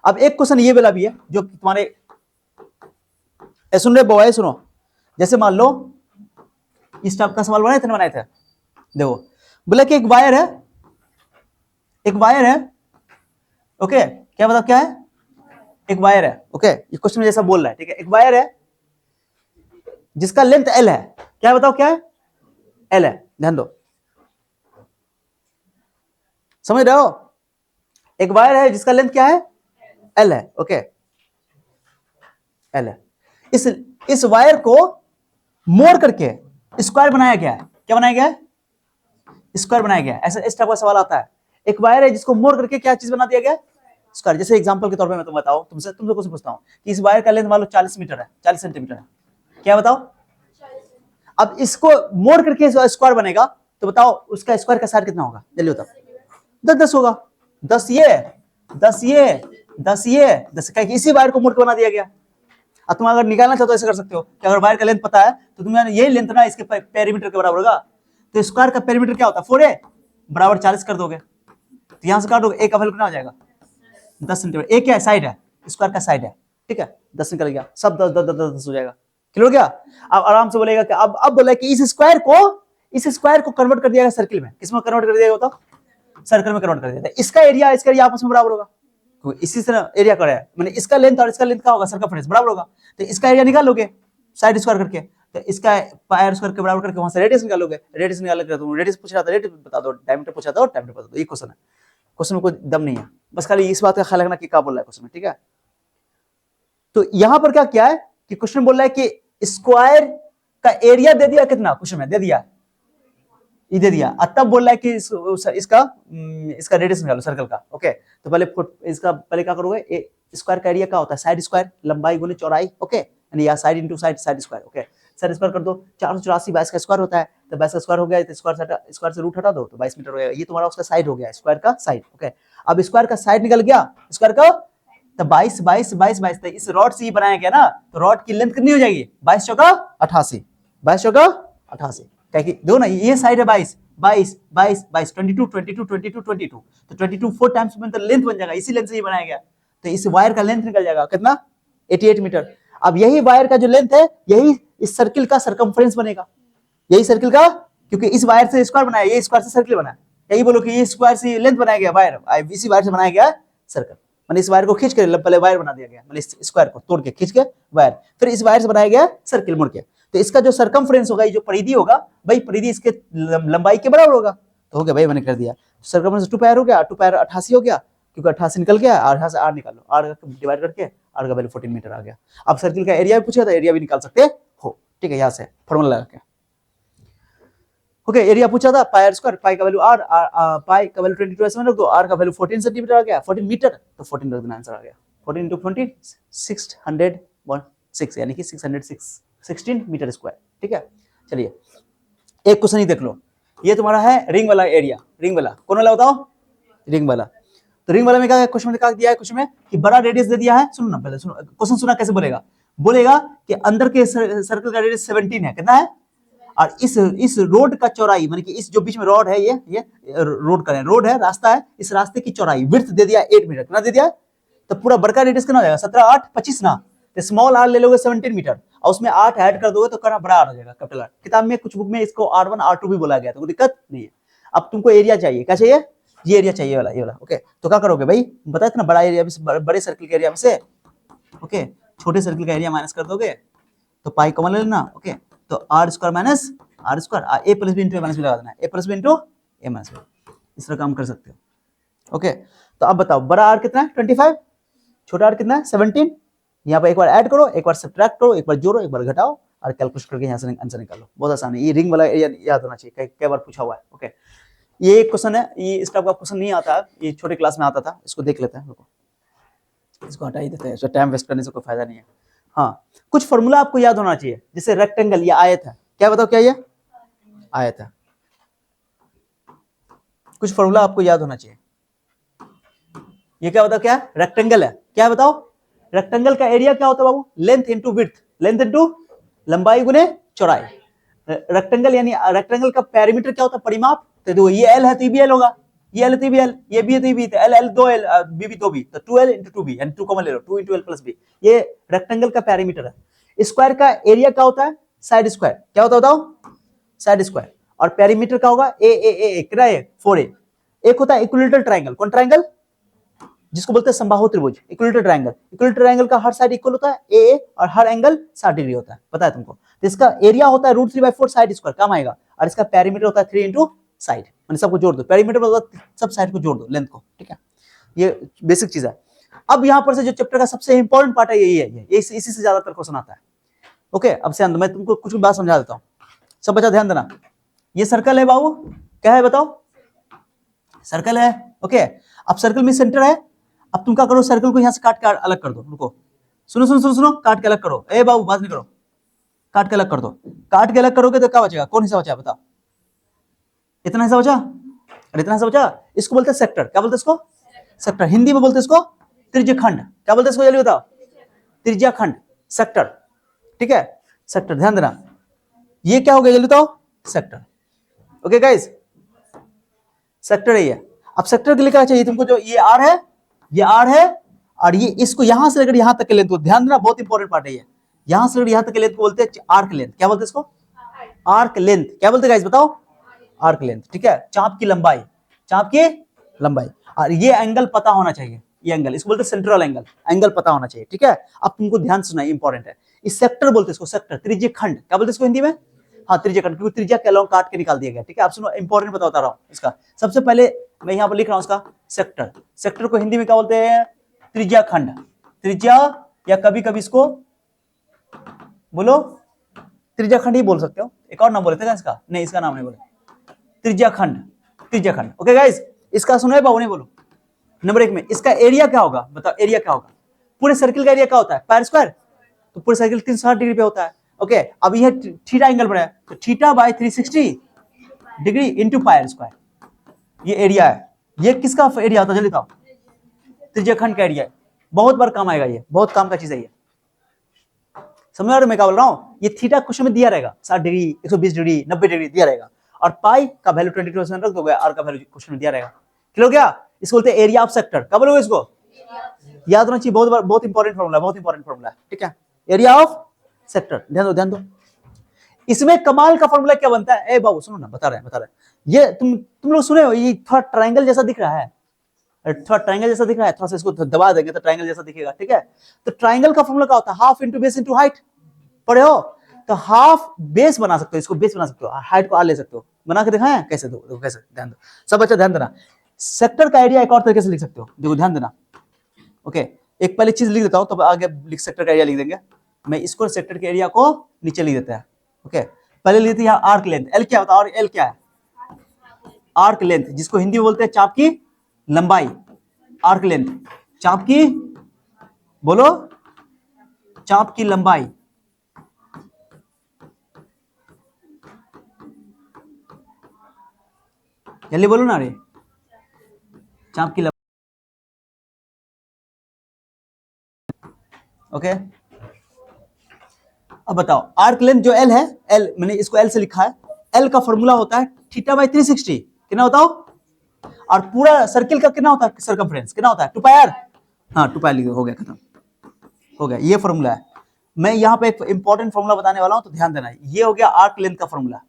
Speaker 1: अब एक क्वेश्चन ये वाला भी है जो तुम्हारे सुन रहे बॉय, सुनो। जैसे मान लो इस टाइप का सवाल बनाए थे, बनाए थे। देखो बोला कि एक वायर है, एक वायर है। ओके, क्या मतलब क्या है, एक वायर है। ओके, ये क्वेश्चन में जैसा बोल रहा है, ठीक है। एक वायर है जिसका लेंथ एल है। क्या बताओ क्या है, एल है। ध्यान दो, समझ रहे हो। एक वायर है जिसका लेंथ क्या है, एल है। ओके, एल है। इस वायर को मोड़ करके स्क्वायर बनाया गया है। क्या बनाया गया है, स्क्वायर बनाया गया है। ऐसा इस टाइप का सवाल आता है। एक वायर है जिसको मोड़ करके क्या चीज बना दिया गया, स्क्वायर। जैसे एग्जांपल के तौर पे मैं तुम्हें बताऊं, तुमसे कुछ पूछता हूं कि इस वायर का लेंथ मान लो 40 मीटर है, 40 सेंटीमीटर है। क्या बताओ, अब इसको मोड़ करके स्क्वायर बनेगा तो बताओ उसका स्क्वायर का साइड कितना होगा, जल्दी बताओ। 10 10 होगा। 10 ये 10 ये 10 ये 10, क्या इसी वायर को मोड़ के बना दिया गया। अब तुम अगर निकालना चाहो तो ऐसे कर सकते हो कि अगर वायर का लेंथ पता है तो तुम्हें यही लेंथ ना इसके पेरीमीटर के बराबर होगा। तो स्क्वायर का पेरीमीटर क्या होता है, 4a बराबर 40 कर दोगे तो यहां से काटोगे, a का वैल्यू कितना हो जाएगा, 10 सेंटीमीटर। a क्या है, साइड है, स्क्वायर का साइड है, ठीक है। 10 निकल गया, सब 10 10 10 10 हो जाएगा। क्लियर हो गया। अब आराम से बोलेगा कि अब बोला कि इस स्क्वायर को कन्वर्ट कर दिया गया सर्किल में। किसमें कन्वर्ट कर दिया गया, बताओ, सर्कल में कन्वर्ट कर दिया। इसका एरिया आपस में बराबर होगा, इसी तरह एरिया का है, मैंने इसका लेंथ और इसका लेंथ का होगा, सर्कमफ्रेंस बराबर होगा। तो इसका एरिया निकाल लोगे साइड स्क्वायर करके, तो इसका पाई आर स्क्वायर के बराबर करके वहां से रेडियस निकालोगे। रेडियस निकाल के तुम रेडियस पूछ रहा था, रेडियस बता दो, डायमीटर पूछा था और डायमीटर बता दो। ये क्वेश्चन है, क्वेश्चन में कोई दम नहीं है, बस खाली इस बात का ख्याल रखना कि क्या बोल रहा है क्वेश्चन में, ठीक है। तो यहां पर क्या किया है कि क्वेश्चन बोल रहा है कि स्क्वायर का एरिया दे दिया, कितना क्वेश्चन में दे दिया, ये दे दिया। अब तब बोल रहा है कि इसका रेडियस निकालो सर्कल का। ओके, तो पहले इसका पहले क्या करोगे, स्क्वायर का एरिया क्या होता है, साइड स्क्वायर, लंबाई गुने चौड़ाई। ओके, यानी या side into side, side square. Okay, side square कर दो, 484 22 का स्क्वायर होता है, तो 22 का स्क्वायर हो गया, तो स्क्वायर से रूट हटा दो तो 22 मीटर हो जाएगा। ये तुम्हारा उसका साइड हो गया, स्क्वायर का साइड। ओके, अब स्क्वायर का साइड निकल गया, स्क्वायर का तो 22 22 22 22, तो इस रॉड से ही बनाया गया ना, तो रॉड की लेंथ कितनी हो जाएगी, 22 चौका 88, 22 चौका 88। दो ना, ये साइड है 22 22 22 22, 22 22 22 22, तो 22 4 टाइम्स में तो लेंथ बन जाएगा, इसी लेंथ से ही बनाया गया। तो इस वायर का लेंथ निकल जाएगा कितना, 88 मीटर। अब यही वायर का जो लेंथ है, यही इस सर्किल का सर्कमफ्रेंस बनेगा, यही सर्किल का, क्योंकि इस वायर से स्क्वायर बनाया, ये स्क्वायर से सर्किल बना, यही बोलो कि ये स्क्वायर से लेंथ बनाया गया वायर, इसी वायर से बनाया गया सर्कल। मैंने इस वायर को खींच के पहले वायर बना दिया गया, मतलब इस स्क्वायर को तोड़ के खींच के वायर, फिर इस वायर से बनाया गया सर्किल मुड़ के। तो इसका जो सर्कमफ्रेंस होगा, ये जो परिधि होगा, भाई परिधि इसके लंबाई के बराबर होगा। तो हो गया भाई, मैंने कर दिया। सर्कमफ्रेंस 2 पाई हो गया, 2 पाई 88 हो गया, क्योंकि 88 निकल गया, और यहाँ से r निकाल लो, r डिवाइड करके r का वैल्यू 14 मीटर आ गया। अब सर्किल का एरिया भी पूछा था, एरिया भी निकाल सकते हो, ठीक है, यहाँ से फॉर्मूला लगा के। ओके, एरिया पूछा था पाई आर स्क्वायर, पाई का वैल्यू r, पाई का वैल्यू 22 रख दो, r का वैल्यू 14 सेंटीमीटर आ गया, 14 मीटर, तो 14 रख देना, आंसर आ गया। 14 × 20 606, यानी कि 16 मीटर स्क्वायर, ठीक है। चलिए एक क्वेश्चन ही देख लो, ये तुम्हारा है रिंग वाला एरिया, रिंग वाला कौन वाला बताओ, रिंग वाला। तो रिंग वाला में क्या क्वेश्चन में क्या दिया है, क्वेश्चन में कि बड़ा रेडियस दे दिया है। सुनो ना पहले, सुनो क्वेश्चन, सुना कैसे बोलेगा, बोलेगा कि अंदर के सर्कल का रेडियस 17 है, कितना है, और इस रोड का चौड़ाई, माने कि इस जो बीच में रोड है, ये रोड का रोड है, रास्ता है, इस रास्ते की चौड़ाई विड्थ दे दिया 8 मीटर, कितना दे दिया, तो पूरा बड़का रेडियस कितना हो जाएगा, 17 8 25 ना, तो स्मॉल r ले लोगे 17 मीटर, और उसमें 8 ऐड कर दोगे तो करना बड़ा r हो जाएगा, कैपिटल R। किताब में कुछ बुक में इसको R1 R2 भी बोला गया, तो कोई दिक्कत नहीं है। अब तुमको एरिया चाहिए, क्या चाहिए, ये एरिया चाहिए वाला, ये वाला। ओके, तो क्या करोगे भाई, बताया था ना, बड़ा एरिया में, बड़े सर्किल के एरिया में से, ओके, छोटे सर्किल का एरिया माइनस कर दोगे, तो पाई कॉमन ले लेना। ओके, तो R square minus R square, A plus B into A minus B लगा देना, A plus B into A minus B, इस तरह काम कर सकते हो। ओके, तो अब बताओ बड़ा आर कितना है 25, छोटा आर कितना है 17। यहाँ पर एक बार ऐड करो, एक बार सब्ट्रैक्ट करो, एक बार जोड़ो, एक बार घटाओ और कैलकुलेट करके यहाँ से आंसर निकालो। बहुत आसान है, ये रिंग वाला एरिया याद होना चाहिए, कई बार पूछा हुआ है। ओके, ये एक क्वेश्चन है, ये इस टाइप का क्वेश्चन नहीं आता है, ये छोटे क्लास में आता था, इसको देख लेते हैं। रुको, इसको हटा ही देते हैं, टाइम वेस्ट करने से कोई फायदा नहीं है। हाँ, कुछ फॉर्मूला आपको याद होना चाहिए, जैसे रेक्टेंगल, ये आयत है, क्या बताओ क्या ये आयत है। कुछ फॉर्मूला आपको याद होना चाहिए। ये क्या बताओ क्या रेक्टेंगल है, क्या बताओ रेक्टेंगल का एरिया क्या होता है बाबू, length into width, length into लंबाई गुने चौड़ाई। रेक्टेंगल यानी रेक्टेंगल का पेरीमीटर क्या होता है, परिमाप। तो देखो ये एल है तो ये भी एल होगा, ये एल है तो ये भी एल, ये बी है तो ये बी, तो एल एल दो एल, बी बी दो बी, तो 2l इंटू 2b यानी 2 कॉमन ले लो, 2 इंटू एल प्लस बी, ये रेक्टेंगल का पेरीमीटर है। स्क्वायर का एरिया क्या होता है, साइड स्क्वायर, क्या होता है बताओ साइड स्क्वायर। और पेरीमीटर क्या होगा, ए ए ए कितना है 4a। एक होता है इक्विलेटरल ट्रायंगल, कौन ट्रायंगल, जिसको बोलते हैं समबाहु त्रिभुज, इक्विलेटरल ट्रायंगल। इक्विलेटरल ट्रायंगल का हर साइड इक्वल होता है ए और हर एंगल 60 डिग्री होता है, पता है तुमको। तो इसका एरिया होता है √3/4 साइड स्क्वायर, काम आएगा। और इसका पेरीमीटर होता है 3 इंटू साइड, मैंने सबको जोड़ दो, पेरीमीटर मतलब सब साइड को जोड़ दो लेंथ को, ठीक है। ये बेसिक चीज है। अब यहां पर से जो चैप्टर का सबसे इंपॉर्टेंट पार्ट है यही है, इसी से ज्यादातर क्वेश्चन आता है। ओके, अब से मैं तुमको कुछ बात समझा देता हूँ, सब बच्चा ध्यान देना। ये सर्कल है बाबू, क्या है बताओ, सर्कल है। ओके, अब सर्कल में सेंटर है। अब तुम क्या करो, सर्कल को यहां से काट के अलग कर दो। रुको, सुनो सुनो सुनो सुनो, काट के अलग करो, ए बाबू बात नहीं करो, काट के अलग कर दो। काट के अलग करोगे तो क्या बचेगा, कौन हिस्सा बचा बताओ, इतना हिस्सा बचा और इतना हिस्सा बचा। इसको बोलते हैं सेक्टर, क्या बोलते हैं इसको, सेक्टर। हिंदी में बोलते हैं इसको त्रिज्यखंड, क्या बोलते हैं इसको जल्दी बताओ, त्रिज्यखंड, सेक्टर, ठीक है, सेक्टर। ध्यान देना, ये क्या हो गया जल्दी बताओ, सेक्टर। ओके गाइस, सेक्टर है ये। अब सेक्टर के लिए क्या चाहिए तुमको, जो ये आर है, ये आर है, और ये इसको यहां से लेकर यहां तक के लेंथ को, ध्यान देना बहुत इंपॉर्टेंट पार्ट है ये, यहां से लेकर यहां तक के लेंथ को बोलते हैं आर्क लेंथ, क्या बोलते हैं इसको, आर्क लेंथ, क्या बोलते हैं गाइस बताओ, आर्क लेंथ, ठीक है। चाप की लंबाई, चाप की लंबाई। और ये एंगल पता होना चाहिए, ये एंगल, इसको बोलते हैं सेंट्रल एंगल, एंगल पता होना चाहिए, ठीक है। अब तुमको ध्यान से सुनना, इंपॉर्टेंट है। इस सेक्टर बोलते हैं इसको, सेक्टर, त्रिज्यखंड, क्या बोलते हैं इसको हिंदी में, हाँ त्रिज्यखंड, क्योंकि त्रिज्या के अलॉन्ग काट के निकाल दिया गया, ठीक है। आप सुनो, इंपॉर्टेंट बता रहा हूँ इसका। सबसे पहले मैं यहाँ पर लिख रहा हूँ इसका सेक्टर, सेक्टर को हिंदी में क्या बोलते हैं, त्रिज्याखंड, त्रिज्या, या कभी कभी इसको बोलो त्रिज्याखंड ही बोल सकते हो, एक और नाम बोले थे इसका, नहीं इसका नाम नहीं बोले, त्रिज्याखंड, त्रिज्याखंड। ओके गाइस, इसका सुनो बाबू, नहीं बोलो। नंबर 1 में इसका एरिया क्या होगा बताओ, एरिया क्या होगा, पूरे सर्किल का एरिया क्या होता है, पाई स्क्वायर, तो पूरे सर्किल 360 डिग्री पे होता है। ओके, अब यह थीटा एंगल पर है, तो theta by 360 degree into pi square, ये एरिया है। ये किसका एरिया होता है जल्दी बताओ, त्रिज्यखंड का एरिया है। बहुत बार काम आएगा, ये बहुत काम का चीज है ये, समझ रहे हो मैं क्या बोल रहा हूँ। ये थीटा क्वेश्चन में दिया रहेगा 60 डिग्री, 120 डिग्री, 90 डिग्री दिया रहेगा, और पाई का वैल्यू 22% रख दोगे, आर का वैल्यू क्वेश्चन में दिया रहेगा। क्लियर हो गया, इसको बोलते हैं एरिया ऑफ सेक्टर, क्या बोलोगे इसको, याद होना चाहिए, बहुत इंपॉर्टेंट फॉर्मूला, बहुत इंपॉर्टेंट फॉर्मूला है, ठीक है। एरिया ऑफ सेक्टर, ध्यान दो ध्यान दो। इसमें कमाल का फॉर्मूला क्या बनता है, ए बाबू सुनो ना, बता रहे हैं, ये तुम लोग सुने हो, ये थोड़ा ट्रायंगल जैसा दिख रहा है, थोड़ा ट्रायंगल जैसा दिख रहा है, थोड़ा सा इसको दबा देंगे तो ट्रायंगल जैसा दिखेगा, ठीक है। तो ट्रायंगल का फॉर्मूला क्या होता है, half into base into height, पढ़े हो, तो हाफ बेस बना सकते हो, इसको बेस बना सकते हो, हाइट को आर ले सकते हो, बना के दिखाएं कैसे, दो कैसे, ध्यान दो सब बच्चा, ध्यान देना। सेक्टर का एरिया एक और तरीके से लिख सकते हो, देखो ध्यान देना। ओके, एक पहले चीज लिख देता हूं, तब आगे लिख सेक्टर का एरिया लिख देंगे। मैं इसको सेक्टर के एरिया को नीचे लिख देता है। ओके, पहले लिखते हैं आर्क लेंथ, एल क्या होता है, और एल क्या है, आर्क लेंथ, जिसको हिंदी में बोलते हैं चाप की लंबाई, आर्क लेंथ, चाप की, बोलो चाप की लंबाई। जल्दी बोलो ना रे, चाप की लंबाई। ओके, अब बताओ आर्क लेंथ जो एल है, एल मैंने इसको एल से लिखा है, एल का फॉर्मूला होता है थीटा बाय 360, कितना बताओ, और पूरा सर्किल का कितना होता है, सर्कमफ्रेंस कितना होता है, 2 पाई आर, हाँ 2 पाई लिख दो, हो गया खत्म, हो गया, ये फॉर्मूला है। मैं यहाँ पे एक इंपॉर्टेंट फॉर्मूला बताने वाला हूं, तो ध्यान देना, ये हो गया आर्क लेंथ का फॉर्मूला।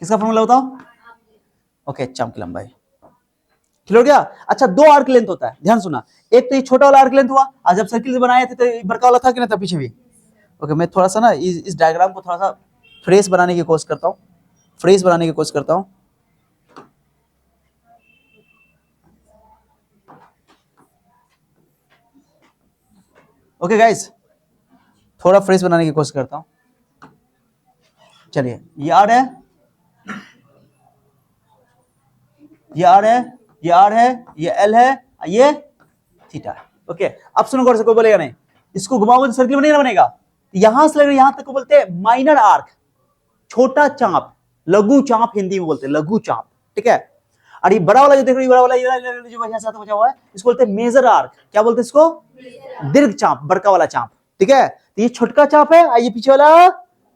Speaker 1: किसका फॉर्मूला बताओ, ओके, चाप की लंबाई, क्लियर हो गया। अच्छा, 2 आर्क लेंथ होता है, ध्यान सुना, एक तो ये छोटा वाला आर्क लेंथ हुआ, आज जब सर्किल बनाए थे तो बड़का वाला था कि ना था पीछे भी, ओके, मैं थोड़ा सा ना इस डायग्राम को थोड़ा सा फ्रेश बनाने की कोशिश करता हूँ, फ्रेश बनाने की कोशिश करता हूँ। ओके गाइस, थोड़ा फ्रेश बनाने की कोशिश करता हूँ। चलिए, ये आर है, ये आर है, ये आर है, ये एल है, ये थीटा है। ओके, अब सुनो गौर से, कोई बोलेगा नहीं, इसको घुमाओगे तो सर्किल नहीं बनेगा। यहां से लेकर यहां तक को बोलते हैं माइनर आर्क, छोटा चाप, लघु चाप हिंदी में बोलते हैं, लघु चाप, ठीक है। और ये बड़ा वाला जो देख रहे हो, बड़ा वाला ये जो यहां से बचा हुआ है, इसको बोलते हैं मेजर आर्क। क्या बोलते हैं इसको? दीर्घ चाप, बड़का वाला चाप, ठीक है। तो ये छोटका चाप है और ये पीछे वाला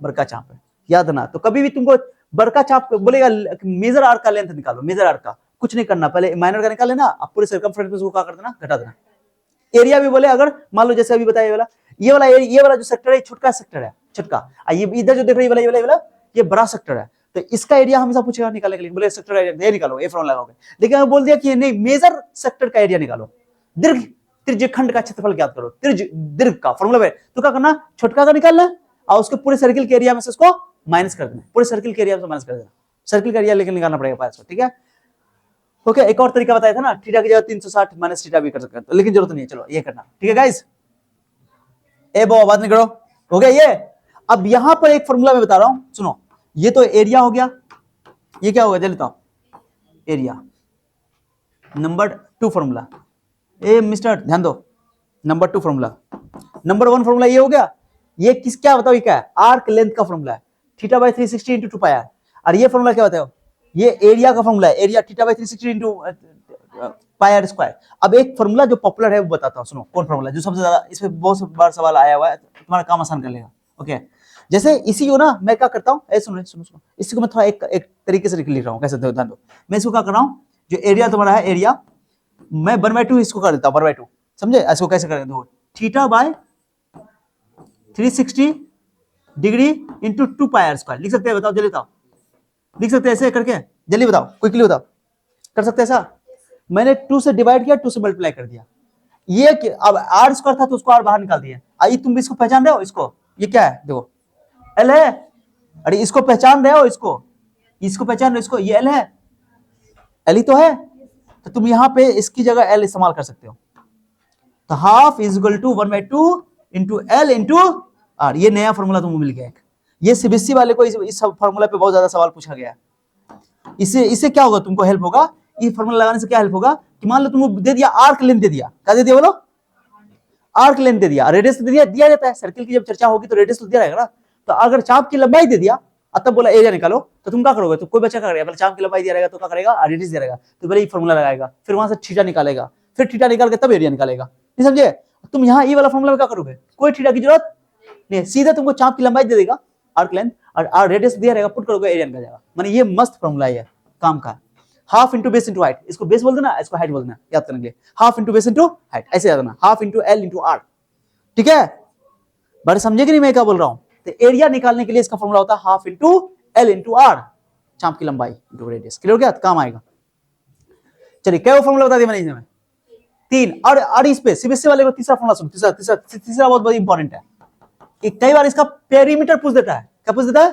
Speaker 1: बड़का चाप है, याद ना। तो कभी भी तुमको बड़का चाप बोलेगा मेजर आर्क का लेंथ निकालो, मेजर आर्क का कुछ नहीं करना, पहले माइनर का निकाल लेना, अब पूरे सर्कमफ्रेंस में उसको क्या कर देना, घटा देना। एरिया भी बोले अगर मान लो जैसे अभी बताया, ये वाला जो सेक्टर है छोटका सेक्टर है, छोटका। ये इधर जो देख रहे हो ये वाला ये बड़ा सेक्टर है, तो इसका एरिया हमेशा पूछेगा निकालने के लिए, बोले सेक्टर एरिया ये निकालो, ये फॉर्मूला लगाओगे। लेकिन बोल दिया कि नहीं, मेजर सेक्टर का एरिया निकालो, दीर्घ त्रिज्यखंड का क्षेत्रफल ज्ञात करो, दीर्घ का फॉर्मूला है। तो क्या करना, छोटका का निकालना और उसके पूरे सर्किल के एरिया में से उसको माइनस कर देना, पूरे सर्किल के एरिया में से माइनस कर देना, सर्किल का एरिया लेकर निकालना पड़ेगा पास, ठीक है। ओके, एक और तरीका बताया था ना, थीटा की जगह 360 माइनस थीटा भी कर सकते हैं, लेकिन जरूरत नहीं है, चलो ये करना, ठीक है गाइस। ए बो बात नहीं करो, हो गया ये। अब यहां पर एक फॉर्मूला मैं बता रहा हूं, सुनो। ये तो एरिया हो गया, ये क्या होगा जल्दी बताओ, एरिया। नंबर 2 फॉर्मूला, ए मिस्टर ध्यान दो, नंबर 2 फॉर्मूला। नंबर 1 फॉर्मूला ये हो गया, ये किस क्या बताओ, ये क्या है, आर्क लेंथ का फॉर्मूला है, theta by 360 into 2 pi R. और ये फॉर्मूला क्या बताओ, ये एरिया का फॉर्मूला है, area theta by 360 into pi are square. अब एक फॉर्मूला जो पॉपुलर है वो बताता हूं, सुनो कौन फॉर्मूला जो सबसे ज्यादा, इस पे बहुत बार सवाल आया हुआ है, तुम्हारा काम आसान कर लेगा। ओके, जैसे इसी को ना मैं क्या करता हूँ, ऐसे सुनो सुनो सुनो, इसी को मैं थोड़ा एक तरीके से लिख रहा हूँ, कैसे ध्यान दो। मैं इसको क्या कर रहा हूँ, जो एरिया तुम्हारा है, एरिया मैं 1/2 इसको कर देता हूँ, 1/2, समझे। इसको कैसे करें, देखो, theta by 360 degree into 2 pi are square लिख सकते हैं, बताओ जल्दी बताओ, लिख सकते हैं ऐसे करके, जल्दी बताओ, क्विकली बताओ, कर सकते हैं ऐसा। मैंने 2 से डिवाइड किया, 2 से मल्टीप्लाई कर दिया, ये अब आर स्क्वायर था तो उसको आर बाहर निकाल दिया। आइए तुम भी इसको पहचान रहे हो, इसको ये क्या है, देखो एल है, अरे इसको पहचान रहे हो, इसको पहचान रहे हो, इसको ये एल है, एल ही तो है, तो तुम यहां पे इसकी जगह एल इस्तेमाल कर सकते हो। तो half is equal to 1/2 into L into R, ये नया फॉर्मूला तुमको मिल गया एक। ये सीबीएसई वाले को इस फॉर्मूला पे बहुत ज्यादा सवाल पूछा गया है। इससे क्या होगा, तुमको हेल्प होगा, ये फॉर्मूला लगाने से क्या हेल्प होगा कि मान लो तुमको दे दिया आर्क लेंथ, दे दिया, क्या दे दिया बोलो, आर्क लेंथ दे दिया, रेडियस दे दिया जाता है, सर्किल की जब चर्चा होगी तो रेडियस तो दिया रहेगा ना। तो अगर चाप की लंबाई दे दिया और तब बोला एरिया निकालो, तो तुम क्या करोगे, तो कोई बच्चा क्या करेगा, पहले चाप की लंबाई दिया रहेगा तो क्या करेगा, रेडियस दिया रहेगा, तो पहले ये फॉर्मूला लगाएगा, फिर वहां से थीटा निकालेगा, फिर थीटा निकाल के तब एरिया निकालेगा, नहीं समझे। तुम यहाँ ये वाला फॉर्मूला में क्या करोगे, कोई थीटा की जरूरत नहीं, सीधा तुमको चाप की लंबाई दे देगा, आर्क लेंथ, और रेडियस दिया रहेगा, पुट करोगे एरिया निकल जाएगा। माने ये मस्त फॉर्मूला है काम का। Half into base into height, इसको बेस बोल देना, इसको हाइट बोल देना, याद करने के लिए, half into base into height, ऐसे याद करना, half into L into R, ठीक है। बड़े समझे कि नहीं मैं क्या बोल रहा हूं। तो एरिया निकालने के लिए इसका फॉर्मूला होता है half into L into R, चाप की लंबाई इंटू रेडियस, क्लियर हो गया, काम आएगा। चलिए क्या वो फॉर्मूला बता दिया मैंने इसमें, 3। और इस पे सीबीएसई वाले को तीसरा फॉर्मूला सुनो, तीसरा बहुत इंपॉर्टेंट है, कई बार इसका पेरीमीटर पूछ देता है, क्या पूछ देता है,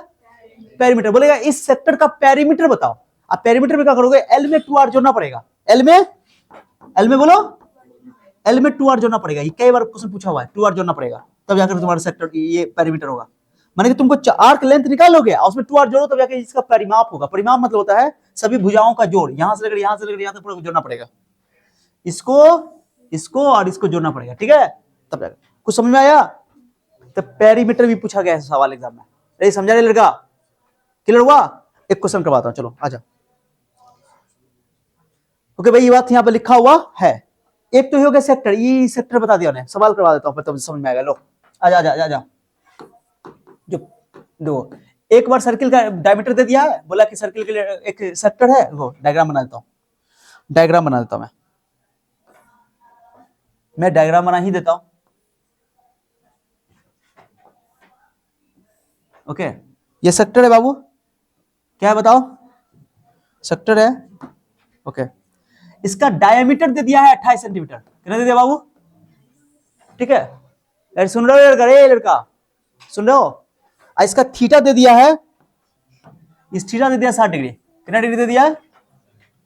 Speaker 1: पेरीमीटर, बोलेगा इस सेक्टर का पेरीमीटर बताओ। अब पेरीमीटर में क्या करोगे, एल में 2r जोड़ना पड़ेगा, एल में बोलो, एल में 2r जोड़ना पड़ेगा, ये कई बार क्वेश्चन पूछा हुआ है, 2r जोड़ना पड़ेगा, तब जाकर तुम्हारा सेक्टर ये पेरीमीटर होगा। माने कि तुमको आर्क लेंथ निकालोगे और उसमें 2r जोड़ो तब जाकर इसका परिमाप होगा। परिमाप मतलब होता है सभी भुजाओं का जोड़, यहां से लेकर यहां तक पूरा जोड़ना पड़ेगा, इसको और इसको जोड़ना पड़ेगा, ठीक है, तब जाकर कुछ समझ में आया। तो पेरीमीटर भी पूछा गया है सवाल एग्जाम में, नहीं समझा रहे लड़का, क्लियर हुआ। एक क्वेश्चन करवाता हूं, चलो आजा। ओके भाई, ये बात यहां पे लिखा हुआ है, एक तो हो गया सेक्टर, ये सेक्टर बता दिया उन्हें, सवाल करवा देता हूं तब समझ में आएगा। लो आजा आजा आजा, जो दो एक बार सर्किल का डायमीटर दे दिया है, बोला कि सर्किल के लिए एक सेक्टर है, वो डायग्राम बना देता हूं, डायग्राम बना देता हूं, मैं डायग्राम बना ही देता हूं। ओके, ये सेक्टर है बाबू, क्या है बताओ, सेक्टर है। ओके, इसका डायमीटर दे दिया है 28 सेंटीमीटर, कितना दे दिया बाबू, ठीक है। सुन रहे हो लड़का, रे लड़का, सुन रहे हो? इसका थीटा दे दिया है, इस थीटा दे दिया 60 डिग्री। कितना डिग्री दे दिया है?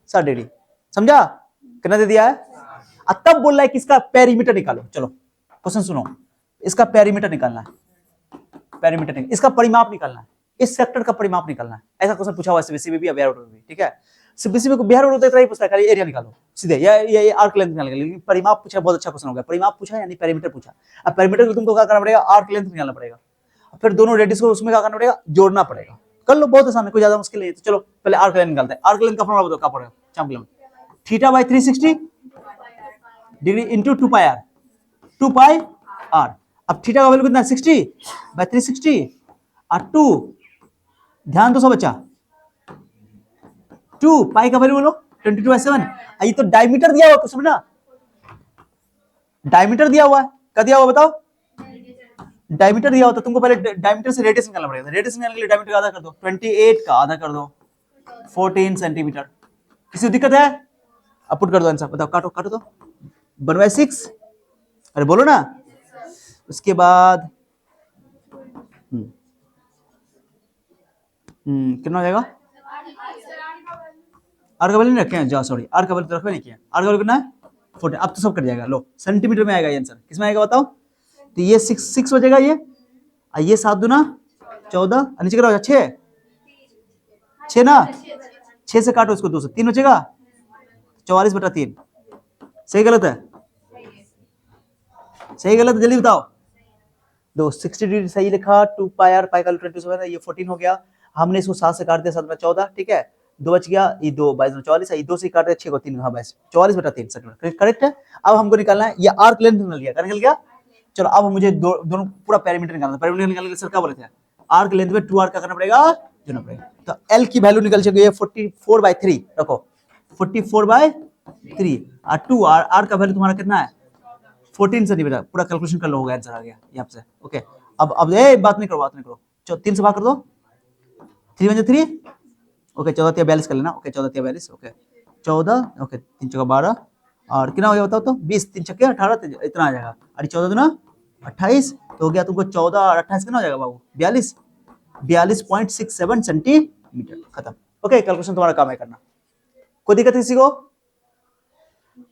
Speaker 1: 60 डिग्री। समझा? कितना दे दिया है? अब तब बोल रहा है कि इसका पेरीमीटर निकालो। चलो क्वेश्चन सुनो, इसका पेरीमीटर निकालना है, पेरीमीटर नहीं, इसका परिमाप निकालना है, इस सेक्टर का परिमाप निकालना है। ऐसा क्वेश्चन पूछा हुआ है सीबीएसई में भी, बिहार बोर्ड में भी। ठीक है, सीबीएसई में बिहार बोर्ड इतना ही पूछता है, खाली एरिया निकालो सीधे, ये आर्क लेंथ निकालने के लिए। परिमाप पूछा, बहुत अच्छा क्वेश्चन हो गया। परिमाप पूछा यानी पेरीमीटर पूछा। अब पेरीमीटर को तुमको क्या करना पड़ेगा? आर्क लेंथ निकालना पड़ेगा, फिर दोनों रेडियस को उसमें क्या करना पड़ेगा? जोड़ना पड़ेगा। कर लो, बहुत आसान है, कोई ज्यादा मुश्किल नहीं है। तो चलो पहले आर्क लेंथ निकालते हैं। आर्क लेंथ का फॉर्मूला बताओ क्या पड़ेगा? Champion theta by 360 degree into 2 pi R, 2 pi R. अब थीटा का वैल्यू कितना है? 60 बाय 360 और 2, ध्यान दो सब बच्चा, 2 पाई का वैल्यू बोलो 22/7। ये तो डायमीटर दिया हुआ कुछ समझना, डायमीटर दिया हुआ है। क्या दिया हुआ बताओ? डायमीटर दिया होता, तुमको पहले डायमीटर से रेडियस निकालना पड़ेगा। रेडियस निकालने के लिए डायमीटर का आधा कर दो, 28 का आधा कर दो 14 सेंटीमीटर। किसी को दिक्कत है? अब पुट कर दो आंसर, बताओ, काटो काटो तो। 1/6, अरे बोलो ना। उसके बाद कितना हो जाएगा? आर का वैल्यू नहीं रखे हैं, जा सॉरी, आर का वैल्यू तो रखवे नहीं किया। आर का वैल्यू कितना है? 14। अब तो सब कट जाएगा। लो सेंटीमीटर में आएगा ये आंसर, किसमें आएगा बताओ? तो ये 6 बचेगा, ये 7 दूना 14, नीचे करो 6 ना, 6 से काटो इसको 2 से, 3 बचेगा, 44/3। सही गलत है? सही गलत जल्दी बताओ। दो 60 डिग्री सही लिखा, 2 पाई आर, पाई का 27 है, ये 14 हो गया। हमने इसको 7 से काट दिया, 7 में 14, ठीक है, 2 बच गया, ये 2 22 में 44 है, ये 2 से काट दिया 6 को 3, हाँ 44/3 करेक्ट है। अब हमको निकालना है, ये आर्क लेंथ निकल गया, निकल गया। चलो अब मुझे दोनों पूरा पेरीमीटर निकालना है। पेरीमीटर निकालने के लिए सर क्या बोले थे? आर्क लेंथ में 2 आर का करना पड़ेगा, जोड़ना पड़ेगा। तो एल की वैल्यू निकल चुकी है 44/3, रखो 44/3 और 2 आर का वैल्यू तुम्हारा कितना है? 14 सेंटीमीटर। पूरा कैलकुलेशन कर लो, होगा आंसर आ गया यहाँ से। ओके, अब बात नहीं करो, 3 से भाग कर दो, 3 × 3, ओके, 14 × 42 कर लेना, ओके, 14 × 42, ओके 14, ओके 3 × 12 और कितना हो गया बताओ तो? 20, 3 × 18, इतना आ जाएगा। और 14 दूना 28, तो हो गया तुमको 14 और 28 कितना हो जाएगा बाबू? 42.67 सेंटीमीटर। खत्म। ओके, कैलकुलेशन तुम्हारा काम है करना। कोई दिक्कत किसी को?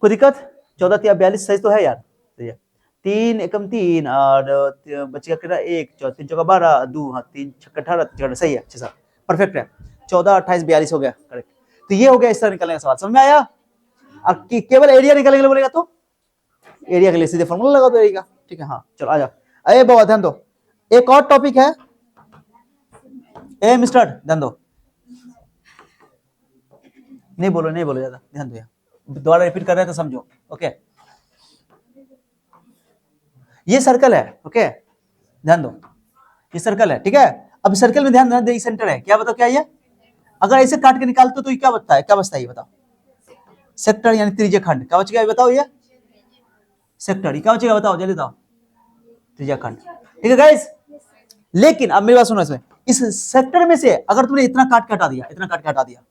Speaker 1: कोई दिक्कत? 14 × 42 सही तो है यार, सही है। 3 एकम 3 और बच गया कितना? 1, 3 × 12, 2, हाँ 3 × 18, सही है, 6 परफेक्ट है। 14, 28, 42 हो गया, करेक्ट। तो ये हो गया इस तरह निकालने का सवाल, समझ में आया? अब केवल एरिया निकालने के लिए बोलेगा तो एरिया के लिए सीधे फॉर्मूला लगा दो एरिया का, ठीक है। हाँ चलो आ जाओ। अरे बाबा ध्यान दो, एक और टॉपिक है, ए मिस्टर ध्यान दो, नहीं बोलो ज्यादा, ध्यान दो, दोबारा रिपीट कर रहे हैं तो समझो। ओके, ये सर्कल है, ओके ध्यान दो, ये सर्कल है, ठीक है। अब सर्कल में ध्यान दे, सेंटर है, क्या बताओ क्या ये? अगर ऐसे काट के निकालते तो ये क्या बचता है? क्या बचता है ये बताओ? सेक्टर यानी त्रिज्या खंड। क्या बचेगा ये बताओ? ये सेक्टर, ये क्या बचेगा बताओ जल्दी बताओ? त्रिज्या खंड, ठीक है गाइस। लेकिन अब मेरी बात सुनो, इसमें इस सेक्टर में से अगर तुमने इतना काट के हटा दिया, इतना काट के हटा दिया,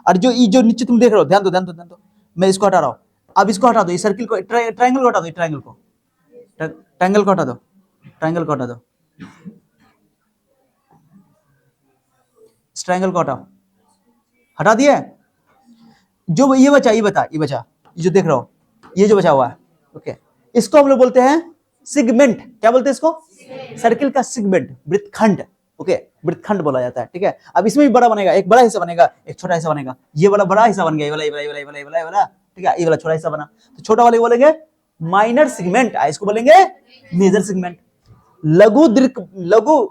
Speaker 1: और जो नीचे तुम देख रहे हो, ध्यान दो, मैं इसको हटा रहा हूं। अब इसको हटा दो, ये सर्किल को, ट्रायंगल को हटा दो, ट्रायंगल को हटा दो, ट्रायंगल को हटा दो, ट्रायंगल को हटा दिया। जो ये बचा, ये जो देख रहे हो, ये जो बचा हुआ है, ओके, इसको हम लोग बोलते हैं सिगमेंट। क्या बोलते हैं इसको? सर्किल का सिगमेंट, वृत्तखंड, ओके, वृत्तखंड बोला जाता है, ठीक है। अब इसमें भी बड़ा बनेगा, एक बड़ा हिस्सा बनेगा, एक छोटा हिस्सा बनेगा। ये वाला बड़ा हिस्सा बन गया, ये वाला, ठीक है, ये वाला छोटा हिस्सा बना। तो छोटा वाले को बोलेंगे माइनर सिगमेंट, इसको बोलेंगे मेजर सिगमेंट। लघु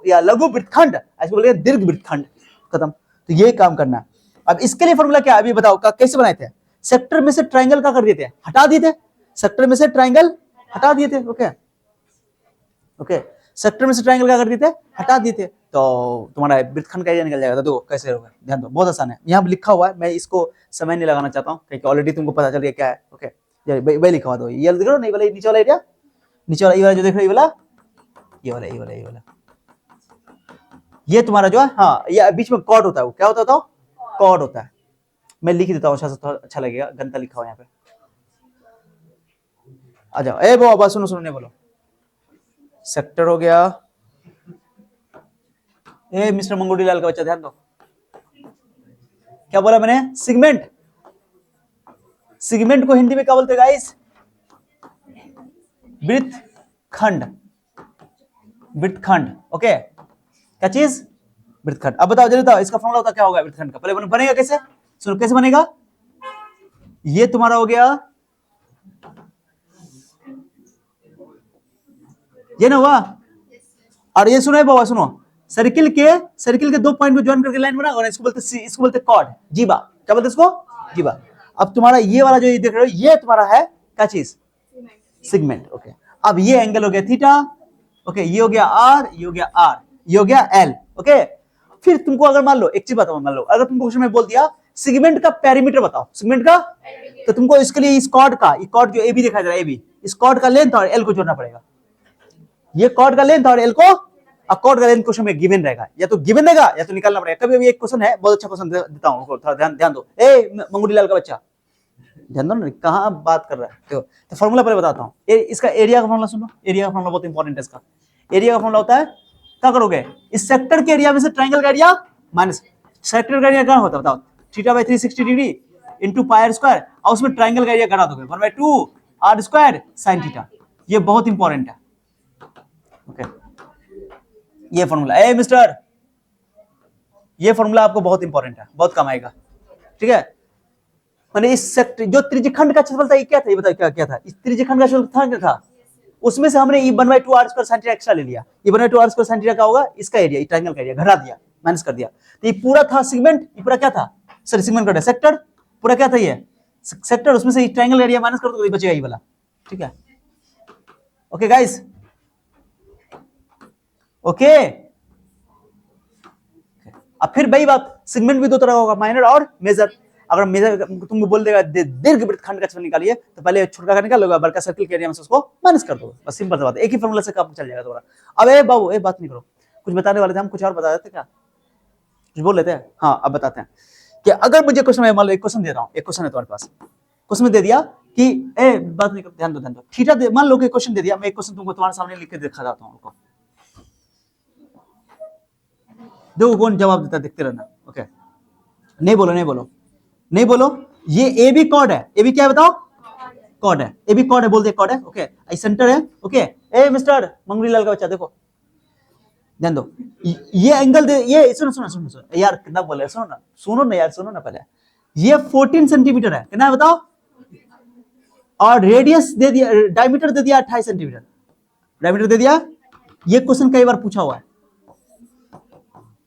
Speaker 1: या लघु वृत्तखंड, इसको बोलेंगे दीर्घ वृत्तखंड। खत्म। तो ये काम करना है। अब इसके लिए फॉर्मूला क्या है अभी बताओ, कैसे बनाए थे? सेक्टर में से ट्रायंगल का कर दिए थे, हटा दिए थे, सेक्टर में से ट्रायंगल हटा दिए थे, ओके ओके, सेक्टर में से ट्रायंगल क्या कर दिए थे? हटा दिए थे। तो तुम्हारा वृत्तखंड का एरिया निकल जाएगा। देखो कैसे होगा, ध्यान दो, बहुत आसान है। यहाँ लिखा हुआ है, मैं इसको समय नहीं लगाना चाहता हूँ क्योंकि ऑलरेडी तुमको पता चल गया क्या है, ओके। वही लिखा हुआ, दो ये देख रहे हो, नहीं वाला नीचे वाला एरिया, नीचे वाला ये वाला जो देख रहे हो, ये वाला ये तुम्हारा जो है, हाँ, ये बीच में कॉर्ड होता है, वो क्या होता है? कॉर्ड होता है। मैं लिख देता हूँ, अच्छा लगेगा, घंटा लिखा हुआ यहाँ पे। आ जाओ, ए बाबा सुनो, नहीं बोलो। सेक्टर हो गया, ए मिस्टर मंगोड़ी लाल का बच्चा ध्यान दो, क्या बोला मैंने? सेगमेंट। सेगमेंट को हिंदी में क्या बोलते हैं गाइस? वृत्तखंड। वृत्तखंड, ओके, क्या चीज? वृत्तखंड। अब बताओ, जल्दी बताओ, इसका फॉर्मूला होता क्या होगा वृत्तखंड का? पहले बनेगा कैसे? सुनो कैसे बनेगा। ये तुम्हारा हो गया, ये ना हुआ, और ये सुनो बाबा, सुनो, सर्किल के 2 पॉइंट में ज्वाइन करके लाइन बना और इसको बोलते कॉर्ड, जीवा। क्या बोलते इसको? जीवा। अब तुम्हारा ये वाला जो ये देख रहे हो, ये तुम्हारा है क्या चीज? Segment, okay. अब ये एंगल हो गया थीटा, ओके, ये हो गया आर, ये हो गया आर, ये हो गया एल, ओके। फिर तुमको अगर मान लो, एक चीज बताओ, मान लो अगर तुमको क्वेश्चन में बोल दिया सेगमेंट का पेरीमीटर बताओ, सेगमेंट का, तो तुमको इसके लिए इस कॉर्ड का, ये कॉर्ड जो ए बी दिखाई दे रहा है, ए बी, इस कॉर्ड का लेंथ और एल को जोड़ना पड़ेगा। ये कॉर्ड का लेंथ और एल को, कॉर्ड का लेंथ क्वेश्चन में गिवन रहेगा, या तो गिवन देगा या तो निकालना पड़ेगा। कभी एक क्वेश्चन है, बहुत अच्छा क्वेश्चन देता हूं, थोड़ा ध्यान दो। ए मंगोड़ी लाल का बच्चा ध्यान दो ना, कहां बात कर रहा है। तो फॉर्मूला पहले बताता हूं। इसका एरिया का फॉर्मूला सुनो, एरिया का फॉर्मूला बहुत इंपॉर्टेंट है। इसका एरिया का फॉर्मूला होता है, क्या करोगे, इस सेक्टर के एरिया में से ट्रायंगल का एरिया माइनस सेक्टर का एरिया क्या होता है बताओ, theta by 360 degree into pi are square, और उसमें ट्रायंगल का एरिया घटा दोगे 1/2 आर स्क्वायर साइन थीटा। ये बहुत इंपॉर्टेंट है, ओके। ये फॉर्मूला ए मिस्टर, ये फॉर्मूला आपको बहुत इंपॉर्टेंट है, बहुत काम आएगा, ठीक है। मैंने इस सेक्टर जो त्रिज्यखंड का क्षेत्रफल था, ये क्या था, ये बताओ क्या था? इस त्रिज्यखंड का क्षेत्रफल था, उसमें से हमने 1/2 are square sine theta extra ले लिया। 1/2 आर स्क्वायर साइन थीटा का होगा इसका एरिया, ट्रायंगल का एरिया घटा दिया, माइनस कर दिया। तो ये पूरा था सेगमेंट, ये पूरा क्या था, सॉरी सेगमेंट का सेक्टर, पूरा क्या था ये सेक्टर, उसमें से ट्रायंगल एरिया माइनस कर दो तो बचेगा ये वाला, ठीक है। Okay guys, okay. अब फिर वही बात, सेगमेंट भी दो तरह होगा, माइनर और मेजर। अगर मेजर तुमको बोल देगा दीर्घ वृत्तखंड का क्षेत्रफल निकालिए, तो पहले छोटा का निकाल लोगे, बड़का सर्किल के एरिया में से उसको माइनस कर दो, बस सिंपल सी बात है, एक ही फॉर्मूला से काम चल जाएगा तुम्हारा। अब ए बाबू, ए बात नहीं करो, कुछ बताने वाले थे हम, कुछ और बता देते क्या, कुछ बोल लेते हैं? हाँ अब बताते हैं कि अगर मुझे क्वेश्चन, मान लो एक क्वेश्चन दे रहा हूँ, एक क्वेश्चन है तुम्हारे पास, क्वेश्चन में दे दिया कि ए बात नहीं करो, ध्यान दो, थीटा मान लो कि क्वेश्चन दे दिया, मैं एक क्वेश्चन तुमको तुम्हारे सामने लिख के दिखा देता हूँ, देखो कौन जवाब देता है, देखते रहना, ओके। नहीं बोलो, ये ए बी कॉर्ड है, ए बी क्या है बताओ? कॉर्ड है, ए बी कॉर्ड है, बोल दे कॉर्ड है, ओके। आई सेंटर है, ओके। ए मिस्टर मंगोड़ी लाल का बच्चा देखो, ध्यान दो, ये एंगल दे, ये सुनो यार, कितना बोले, सुनो ना पहले, ये 14 सेंटीमीटर है, कितना है बताओ? और रेडियस दे दिया, डायमीटर दे दिया 28 सेंटीमीटर, डायमीटर दे दिया। ये क्वेश्चन कई बार पूछा हुआ है,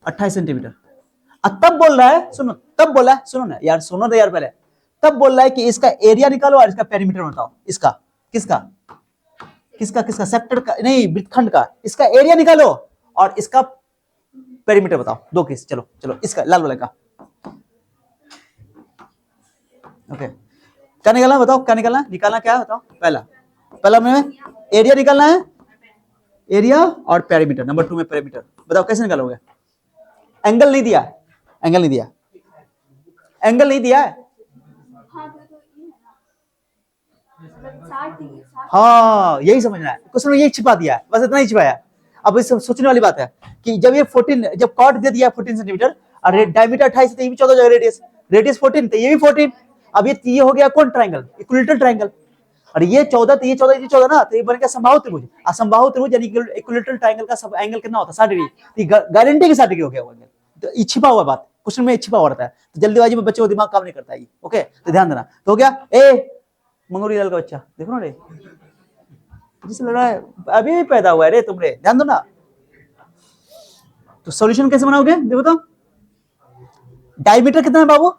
Speaker 1: 28 सेंटीमीटर। तब बोल रहा है, सुनो ना यार पहले, तब बोल रहा है कि इसका एरिया निकालो और इसका पेरीमीटर बताओ। इसका किसका सेक्टर का नहीं, वृत्तखंड का, इसका एरिया निकालो और इसका पेरीमीटर बताओ। दो केस, चलो इसका लाल वाले का, ओके। क्या निकालना बताओ, क्या निकालना क्या बताओ? पहला में एरिया निकालना है, एरिया और पेरीमीटर, नंबर 2 में पेरीमीटर। बताओ कैसे निकालोगे? एंगल नहीं दिया है, हाँ यही समझना है, क्वेश्चन में यही छिपा दिया है, बस इतना ही छिपाया। अब इस सोचने वाली बात है कि जब ये 14, जब कॉर्ड दे दिया 14 सेंटीमीटर और डायमीटर 28 तो ये भी 14 हो जाएगा, रेडियस 14 तो ये भी 14। अब ये हो गया कौन ट्रायंगल? Equilateral triangle. और ये 14 तो ये 14 ना, तो ये बन गया समबाहु त्रिभुज। असमबाहु त्रिभुज यानी इक्विलेटरल ट्रायंगल का सब एंगल कितना होता है? 60 डिग्री। गारंटी के 60 डिग्री हो गया वो एंगल। तो ये छिपा हुआ बात, क्वेश्चन में छिपा हुआ रहता है, तो जल्दीबाजी में बच्चे को दिमाग काम नहीं करता है, ओके। तो ध्यान देना, तो हो गया ए मंगोड़ी लाल का बच्चा, देखो ना रे, जिसे लग रहा है अभी पैदा हुआ है रे तुम रे, ध्यान दो ना। तो सॉल्यूशन कैसे बनाओगे देखो तो, डायमीटर कितना है बाबू?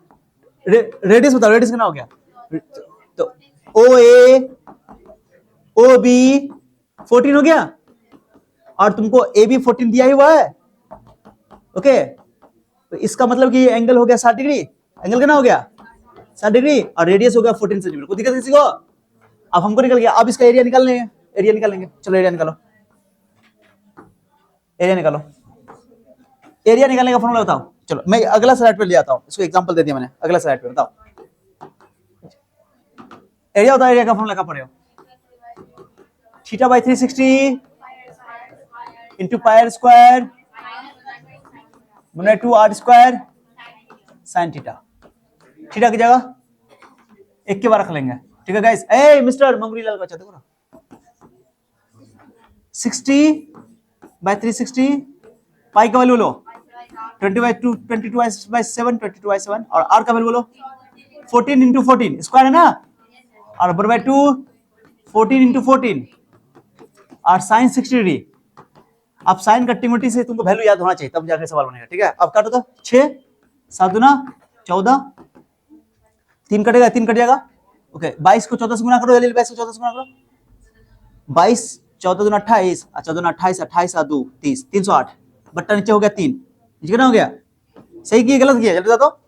Speaker 1: रेडियस बताओ, रेडियस कितना हो गया? तो ओ ए ओ बी 14 हो गया, और तुमको ए बी 14 दिया ही हुआ है, ओके। तो इसका मतलब कि ये एंगल हो गया 60 डिग्री, एंगल कितना हो गया? 60 डिग्री, और रेडियस हो गया 14 सेंटीमीटर। कोई दिक्कत किसी को? अब हमको निकल गया, अब इसका एरिया निकाल लेंगे, चलो एरिया निकालो, एरिया निकालने का फॉर्मूला बताओ। चलो मैं अगला स्लाइड पे ले आता हूं, इसको एग्जांपल दे दिया मैंने, अगला स्लाइड पे बताओ। एरिया होता है, एरिया का फॉर्मूला क्या पढ़े हो? Theta by 360 into pi are square 1/2 are square sine theta, theta की जगह एक के बार रख लेंगे, ठीक है गाइस। ए मिस्टर मंगरी लाल बच्चा देखो ना, 60/360 पाई का वैल्यू लो 20/2 22/7 22/7 और आर का वैल्यू लो 14 इंटू 14 स्क्वायर है ना, और 1/2 14 इंटू 14 और साइन 60 डिग्री। अब साइन कंटिन्यूटी से तुमको वैल्यू याद होना चाहिए तब जाके सवाल बनेगा, ठीक है। अब काटो तो 6 7 दूना 14, 3 कटेगा 3 कट जाएगा, ओके। 22 को 14 से गुना करो, 22 को 14 से गुना करो, 22 14 दूना 28 और 14 दूना 28 28 और 2 30 308 बट्टा नीचे हो गया 3, कितना हो गया, सही किया गलत किया जल्दी बता दो।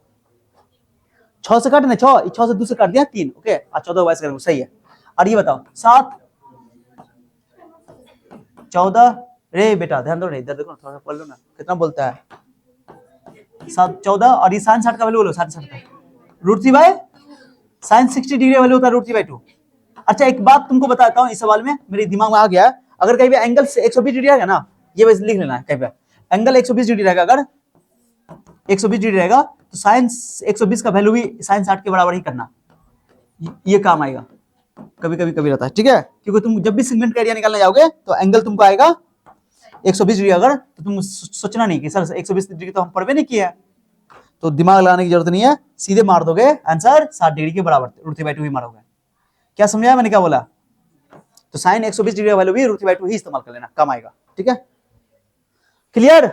Speaker 1: 6 से काटना 6 से 2 से काट दिया 3, ओके। और 14 22 करेंगे, सही है। और ये बताओ 7 14 रे बेटा ध्यान दो, नहीं इधर देखो थोड़ा सा पढ़ लो ना, कितना बोलता है 7 14 और ये साइन 60 का वैल्यू बोलो, साइन 60 का √3 बाय साइन 60 डिग्री वैल्यू होता है √3/2। अच्छा एक बात तुमको बताता हूँ, इस सवाल में मेरे दिमाग में आ गया, अगर कहीं भी एंगल से 120 डिग्री रहेगा ना, ये बस लिख लेना है, कहीं पे एंगल 120 डिग्री रहेगा, अगर 120 डिग्री रहेगा तो साइन 120 का वैल्यू भी साइन 60 के बराबर ही करना, ये काम आएगा। कभी कभी कभी रहता है, ठीक है, क्योंकि तुम जब भी सेगमेंट का एरिया निकालने जाओगे तो एंगल तुमको आएगा 120 डिग्री, अगर तो तुम सोचना नहीं कि सर 120 डिग्री तो हम पढ़ भी नहीं किया है, तो दिमाग लगाने की जरूरत नहीं है, सीधे मार दोगे आंसर 60 डिग्री के बराबर, √3/2 ही मारोगे। क्या समझाया मैंने क्या बोला, तो साइन 120 डिग्री का वैल्यू भी √3/2 ही इस्तेमाल कर लेना, काम आएगा, ठीक है, क्लियर।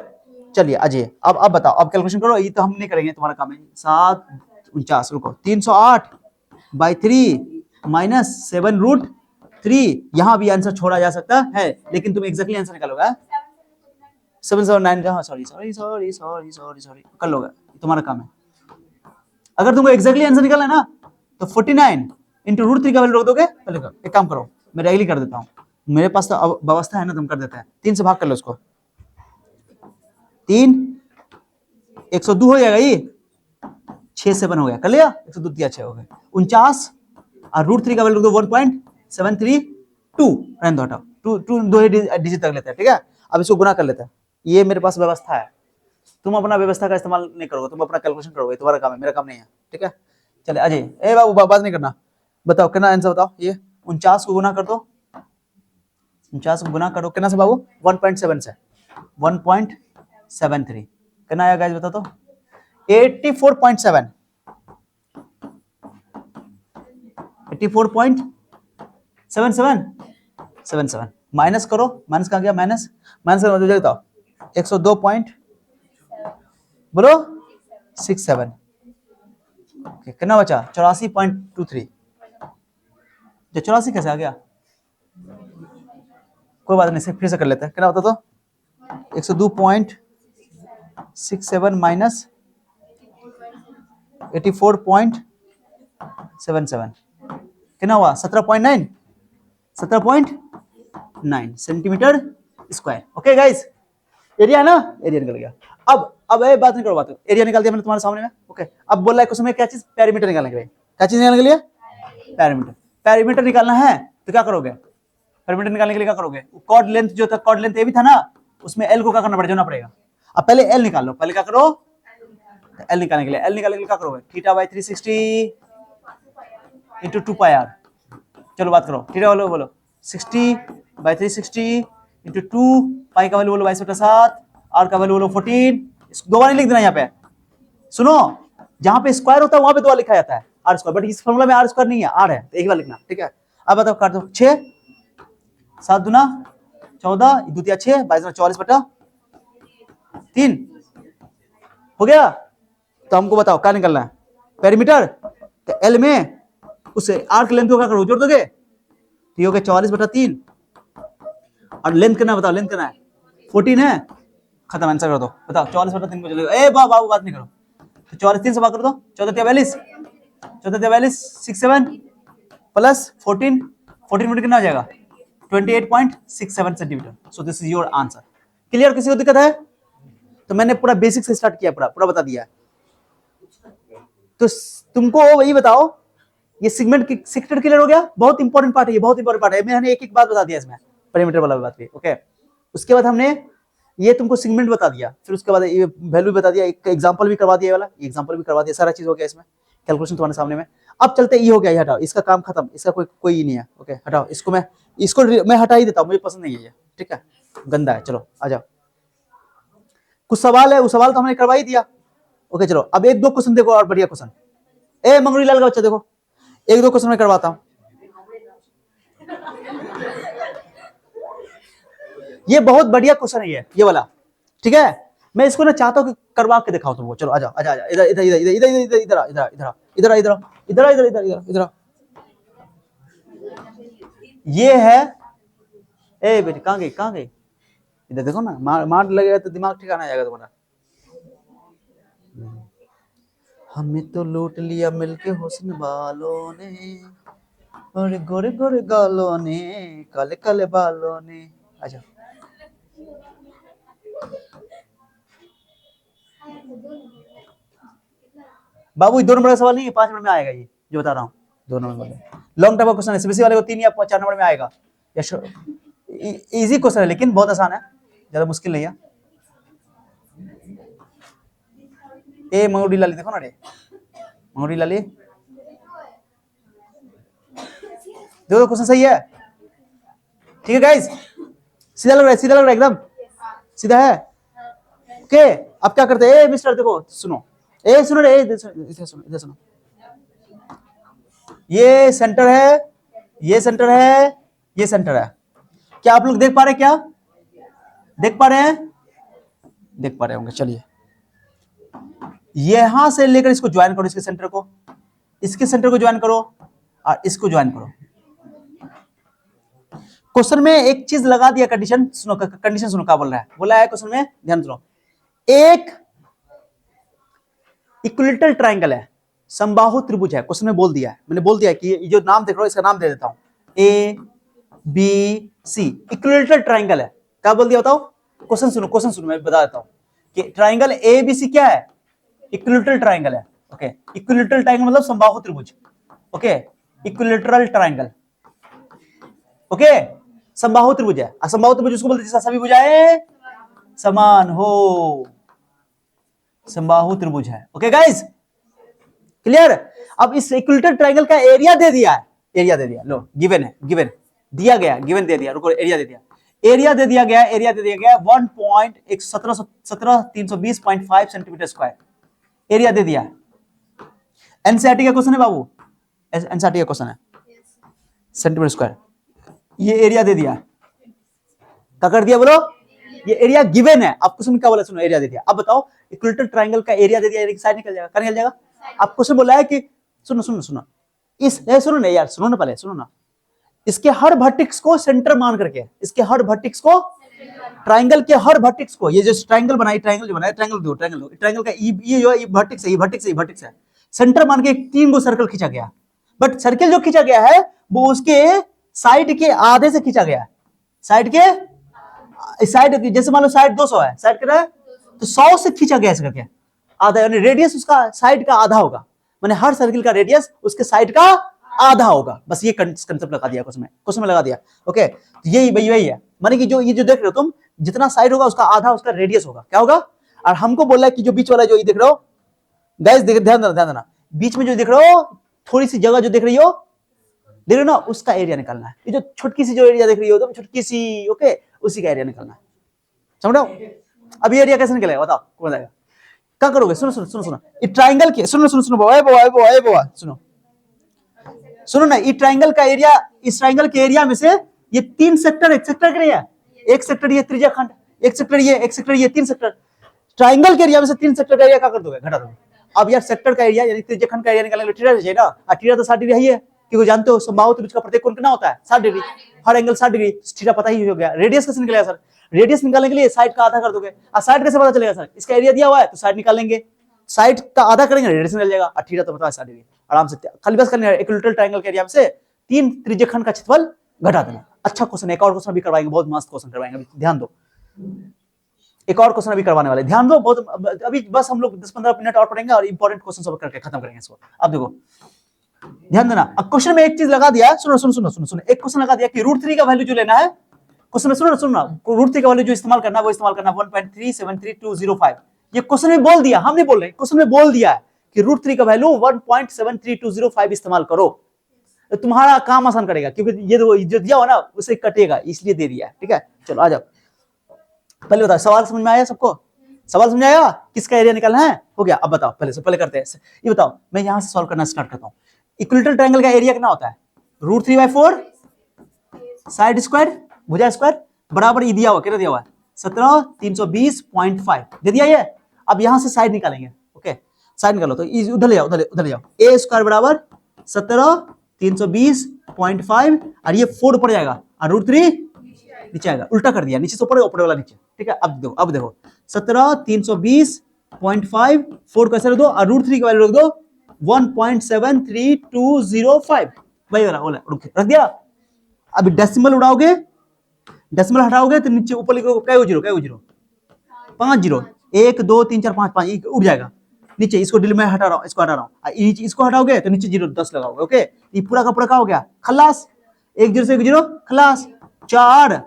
Speaker 1: चलिए अजय अब बताओ, अब कैलकुलेशन करो, ये तो हम नहीं करेंगे, तुम्हारा काम है। 7 49 रुको 308/3 माइनस 7√3, यहां भी आंसर छोड़ा जा सकता है, लेकिन तुम एग्जैक्टली आंसर निकालोगे 779, सॉरी कर लोगे, तुम्हारा काम है। अगर तुमको एग्जैक्टली आंसर निकालना है ना तो 49 इंटू √3 का वैल्यू रख दोगे। पहले एक काम करो, मैं डायरेक्टली कर देता हूँ, मेरे पास तो व्यवस्था है ना, तुम कर देते हैं, 3 से भाग कर लो उसको, 3 102 हो जाएगा, ये 6 7 हो गया, कर लिया 102 दिया 6 हो गए 49 और √3 का वैल्यू दो 1.732, रहने दो हटाओ, 2 दो डिजिट तक लेते हैं, ठीक है। अब इसको गुना कर लेते हैं, ये मेरे पास व्यवस्था है, तुम अपना व्यवस्था का इस्तेमाल नहीं करोगे, तुम अपना कैलकुलेशन करोगे, तुम्हारा काम है, मेरा काम नहीं है, ठीक है। चले अजय, ए बाबू बात नहीं करना, बताओ कितना आंसर बताओ, ये 49 को गुना कर दो, 49 को गुना करो कितना से बाबू 1.7 से 1.73, कितना आया गाइस बता तो 84.7 84.77 माइनस करो, माइनस कहाँ गया, माइनस करो तो बताओ 102 पॉइंट बोलो 67, कितना बचा 84.23, जो 84 कैसे आ गया, कोई बात नहीं, फिर से कर लेते हैं, कितना बता तो 102.67 माइनस 84.77, कितना हुआ 17.9 centimetre square, okay guys, area है ना, एरिया निकल गया। अब ये बात नहीं करो, बात एरिया निकाल दिया मैंने तुम्हारे सामने में, ओके। अब बोल रहा है क्वेश्चन में क्या चीज, पैरामीटर निकालने के लिए, क्या चीज निकालने के लिए, पैरामीटर निकालना है, तो क्या करोगे, पैरामीटर निकालने के लिए क्या करोगे, कॉर्ड लेंथ जो था, कॉर्ड लेंथ ये भी था ना, उसमें एल को क्या करना पड़ेगा, अब पहले एल निकाल लो, पहले क्या करो, एल निकालने के लिए क्या करोगे, θ/360 इंटू 2πr, चलो बात करो, थीटा वालों बोलो 60/360 इंटू 2, पाई का वैल्यू बोलो 22/7, आर का वैल्यू बोलो 14, दो बार लिख देना, यहाँ पे सुनो, जहां पे स्क्वायर होता है वहां पे दो बार लिखा जाता है आर स्क्वायर, बट इस फॉर्मूला में आर स्क्वायर नहीं है, आर है, तो एक बार लिखना, ठीक है। अब बताओ काट दो, 6 7 दूना 14 2 3 6 22 44/3 हो गया। तो हमको बताओ क्या निकलना है, पेरीमीटर, तो एल में उसे आर्क लेंथ को क्या करो, जोड़ दोगे, तो ये हो गया 44/3, और लेंथ कितना बताओ, लेंथ कितना है 14 है, खत्म, आंसर कर दो, बताओ 44/3 को चलेगा, ए बाबू बात नहीं करो, तो 44 3 से भाग कर दो, 14 42 6 7 प्लस 14 14 कितना हो जाएगा 28.67 centimetre, so this is your answer. Clear, किसी को दिक्कत है, तो मैंने पूरा बेसिक से स्टार्ट किया, पूरा बता दिया है। तो तुमको वही बताओ, ये सेगमेंट क्लियर हो गया, बहुत इंपॉर्टेंट पार्ट है, ये बहुत इंपॉर्टेंट पार्ट है, मैंने एक बात बता दिया इसमें, पेरीमीटर वाला बात भी, ओके। उसके बाद हमने ये तुमको सेगमेंट बता दिया, फिर उसके बाद ये वैल्यू बता दिया, एक एग्जांपल भी करवा दिया, वाला एग्जांपल भी करवा दिया, सारा चीज हो गया इसमें, कैलकुलेशन तुम्हारे सामने में। अब चलते, ये हो गया, ये हटाओ, इसका काम खत्म, इसका कोई नहीं है। ओके हटाओ इसको, मैं हटा ही देता हूँ, मुझे पसंद नहीं है ये, ठीक है, गंदा है। चलो आ जाओ, कुछ सवाल है, उस सवाल तो हमने करवा ही दिया। ओके चलो, अब एक दो क्वेश्चन देखो और बढ़िया क्वेश्चन। ए मंगरूरी लाल का बच्चा देखो, एक दो क्वेश्चन मैं करवाता हूँ। ये बहुत बढ़िया क्वेश्चन है ये वाला, ठीक है। मैं इसको ना चाहता हूँ कि करवा के दिखाऊं तुमको। चलो आजा आजा आजा, इधर इधर इधर इधर इधर इधर इधर इधर इधर इधर इधर इधर इधर इधर। ये है, ए बेटी कहाँ गई, इधर देखो ना, मार लगेगा तो दिमाग ठिकाना आ जाएगा तुम्हारा। हमें तो लूट लिया मिलके हुस्न वालों ने, और गोरे गोरे गालों ने, काले काले बालों ने। अच्छा बाबू, 2 नंबर का सवाल नहीं है, 5 नंबर में आएगा ये जो बता रहा हूँ, 2 नंबर वाले लॉन्ग टाइप का क्वेश्चन है, सीबीएसई वाले को 3 या 4 नंबर में आएगा। इजी क्वेश्चन है लेकिन बहुत आसान है, ज्यादा मुश्किल नहीं है। ए मंगरूरी लाली देखो ना रे, मंगरूरी लाली देखो, क्वेश्चन सही है, ठीक है गाइस, सीधा लग रहा है, सीधा लग रहा है, एकदम सीधा है। ओके अब क्या करते हैं, मिस्टर देखो, सुनो, ए सुनो रे, इधर सुनो, ये सेंटर है, ये सेंटर है, ये सेंटर है। क्या आप लोग देख पा रहे हैं, क्या देख पा रहे हैं, देख पा रहे होंगे। चलिए यहां से लेकर इसको ज्वाइन करो, इसके सेंटर को, इसके सेंटर को ज्वाइन करो, और इसको ज्वाइन करो। क्वेश्चन में एक चीज लगा दिया, कंडीशन सुनो, कंडीशन सुनो क्या बोल रहा है, बोला है क्वेश्चन में, ध्यान सुनो, एक इक्विलेटरल ट्रायंगल है, समबाहु त्रिभुज है, क्वेश्चन में बोल दिया है, मैंने बोल दिया कि ये जो नाम देख रहे हो इसका नाम दे देता हूं, A B C, equilateral triangle है। क्या बोल दिया बताओ, क्वेश्चन सुनो मैं बता देता हूं कि ट्रायंगल ए बी सी क्या है, इक्विलेटरल ट्रायंगल है। ओके इक्विलेटरल ट्रायंगल मतलब समबाहु त्रिभुज। ओके इक्विलेटरल ट्रायंगल, ओके समबाहु त्रिभुज है, असमबाहु त्रिभुज उसको बोलते हैं सभी भुजाएं समान हो, समबाहु त्रिभुज है। Okay guys clear. अब इस इक्विलेटरल ट्रायंगल का एरिया दे दिया है, एरिया दे दिया, लो गिवन है, गिवन दिया गया, गिवन दे दिया, रुको एरिया दे दिया, एरिया दे दिया गया, एरिया दे दिया गया 1.1720.5 सेंटीमीटर स्क्वायर, एरिया दे दिया। एनसीईआरटी का क्वेश्चन है बाबू, एनसीईआरटी का क्वेश्चन है, सेंटीमीटर स्क्वायर, ये एरिया दे दिया, क्या कर दिया बोलो, ये एरिया गिवन है। आपको क्वेश्चन क्या बोला, सुनो एरिया दे दिया। अब बताओ इक्विलेटरल ट्रायंगल का एरिया दे दिया, साइड निकल जाएगा, क्या निकल जाएगा। आपको क्वेश्चन बोला है कि सुनो सुनो सुनो, इस सुनो ना यार, सुनो ना पहले, सुनो ना, इसके हर वर्टेक्स को सेंटर मान करके, इसके हर वर्टेक्स को, ट्रायंगल के हर वर्टेक्स को, ये जो ट्रायंगल बनाई, ट्रायंगल जो बनाया, ट्रायंगल दो, ट्रायंगल का ये जो है, ये वर्टेक्स है, ये वर्टेक्स है, ये वर्टेक्स है, सेंटर मान के 3 गो सर्कल खींचा गया, बट सर्कल जो खींचा गया है वो उसके साइड के आधे से खींचा गया है, साइड के साइड, जैसे मान लो साइड 200 है, साइड कितना है तो 100 से खींचा गया इसका, क्या आधा, यानी रेडियस उसका साइड का आधा होगा, माने हर सर्कल का रेडियस उसके साइड का आधा होगा। बस ये कंसेप्ट लगा दिया क्वेश्चन में लगा दिया। ओके यही है, माने कि जो ये जो देख रहे हो तुम, जितना साइड होगा उसका आधा उसका रेडियस होगा, क्या होगा। और हमको बोला है कि जो बीच वाला जो ये देख रहे हो गाइस, ध्यान देना, बीच में जो देख रहे हो थोड़ी सी जगह जो देख रही हो, देख रहे हो ना, उसका एरिया निकालना है। ये जो छोटकी सी जो एरिया देख रही हो तुम, छोटकी सी, ओके उसी का एरिया निकालना है, समझ रहे हो। अब ये एरिया कैसे निकलेगा बताओ, कौन बताएगा, क्या करोगे, सुनो ये ट्रायंगल के, सुनो सुनो ना, ये ट्रायंगल का एरिया, इस ट्रायंगल के एरिया में से ये 3 सेक्टर, एक सेक्टर के एरिया, एक सेक्टर ये त्रिज्याखंड, एक सेक्टर ये, एक सेक्टर ये, 3 सेक्टर, ट्रायंगल के एरिया में से 3 सेक्टर का एरिया क्या कर दोगे, घटा दोगे। अब यार सेक्टर का एरिया यानी त्रिज्याखंड का एरिया निकालने के लिए थीटा चाहिए ना, थीटा तो 60 डिग्री है, क्योंकि जानते हो समबाहु त्रिभुज का प्रत्येक कोण कितना होता है 60 डिग्री, हर एंगल 60 डिग्री, थीटा पता ही हो गया। रेडियस कैसे निकलेगा सर, रेडियस निकालने के लिए साइड का आधा कर दोगे, और साइड कैसे पता चलेगा सर, इसका एरिया दिया हुआ है तो साइड निकालेंगे, साइड का आधा करेंगे रेडियस निकल जाएगा, और थीटा तो पता है 60 डिग्री, आराम से खाली बस करना है, इक्विलेटरल ट्रायंगल के एरिया में से 3 त्रिज्याखंड का क्षेत्रफल घटा देना। अच्छा क्वेश्चन, एक और क्वेश्चन भी करवाएंगे, बहुत मस्त क्वेश्चन करवाएंगे, ध्यान दो, एक और क्वेश्चन अभी करवाने वाले, ध्यान दो बहुत, अभी बस हम लोग 10-15 मिनट और पढ़ेंगे और इंपॉर्टेंट क्वेश्चन सब करके खत्म करेंगे इसको। अब देखो ध्यान देना, अब क्वेश्चन में एक चीज लगा दिया, सुनो, एक क्वेश्चन लगा दिया कि √3 का वैल्यू जो लेना है, क्वेश्चन में सुनो रूट 3 का वैल्यू जो इस्तेमाल करना वो इस्तेमाल करना 1.373205। ये क्वेश्चन में बोल दिया, हम नहीं बोल रहे, क्वेश्चन में बोल दिया है कि रूट 3 का वैल्यू 1.73205 इस्तेमाल करो। तो तुम्हारा काम आसान करेगा, क्योंकि ये जो दिया हुआ ना उसे कटेगा, इसलिए दे दिया है। ठीक है, चलो आ जाओ। पहले बताओ, सवाल समझ में आया सबको? सवाल समझ आया? किसका एरिया निकालना है? हो गया। अब बताओ, पहले करते हैं। ये बताओ, मैं यहां से सॉल्व करना स्टार्ट करता हूं। इक्विलेटरल ट्रायंगल का एरिया कितना होता है? √3/4 साइड स्क्वायर भुजा स्क्वायर बराबर ये दिया हुआ, कितना दिया हुआ है? 17,320.5 दे दिया ये। अब यहां से साइड निकालेंगे। ओके, साइड निकालो तो उधर ले जाओ, उधर ले जाओ। ए स्क्वायर बराबर 17,320.5 और ये 4 ऊपर जाएगा और √3 नीचे आएगा। उल्टा कर दिया, नीचे से ऊपर, ऊपर वाला नीचे। ठीक है, अब देखो 17,320.5 4 कैसे रख दो और √3 का वैल्यू रख दो 1.73205। वही वाला रख दिया। अभी डेसिमल उड़ाओगे, डेसिमल हटाओगे तो नीचे ऊपर लिखो क्या जीरो 5 जीरो 1 2 3 4 5 5 उड़ जाएगा नीचे। इसको डिल में हटा रहा हूं, इसको हटा रहा हूं। इसको हटाओगे तो नीचे 0 10 लगाओगे। ओके, ये पूरा का पूरा क्या हो गया? खलास। 1 0 से 1 0 खलास। 4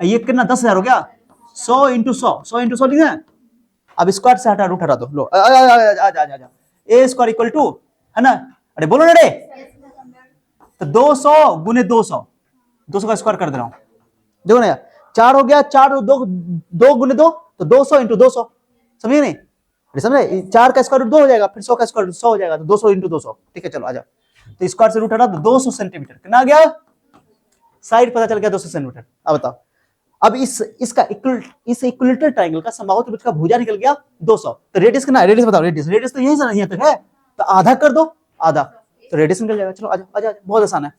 Speaker 1: ये कितना 10,000 हो गया। 100 इंटू 100 लिखना है। अब स्क्वायर से हटा रूट हटा दो। लो आ ए स्क्वायर इक्वल टू है ना, अरे बोलो ना रे, तो 200 गुने 200 का स्क्वायर कर दे रहा हूं। देखो ना यार, 4 हो गया, 4 2 गुने 2 तो 200 इंटू 200। समझे नहीं? समझे? 4 का स्क्वायर रूट 2 हो जाएगा, फिर 100 का स्क्वायर रूट 100 हो जाएगा, तो 200 इंटू 200। ठीक है, चलो आ जाओ। तो स्क्वायर से रूट हटा तो 200 सेंटीमीटर कितना आ गया? साइड पता चल गया 200 सेंटीमीटर। अब बताओ, अब इस इक्विलेटरल ट्रायंगल का समबाहु त्रिभुज का भुजा निकल गया 200। तो रेडियस कितना है? रेडियस बताओ। रेडियस तो यहीं से यहां तक है, तो आधा कर दो, आधा तो रेडियस निकल जाएगा। चलो आजा, बहुत आसान है।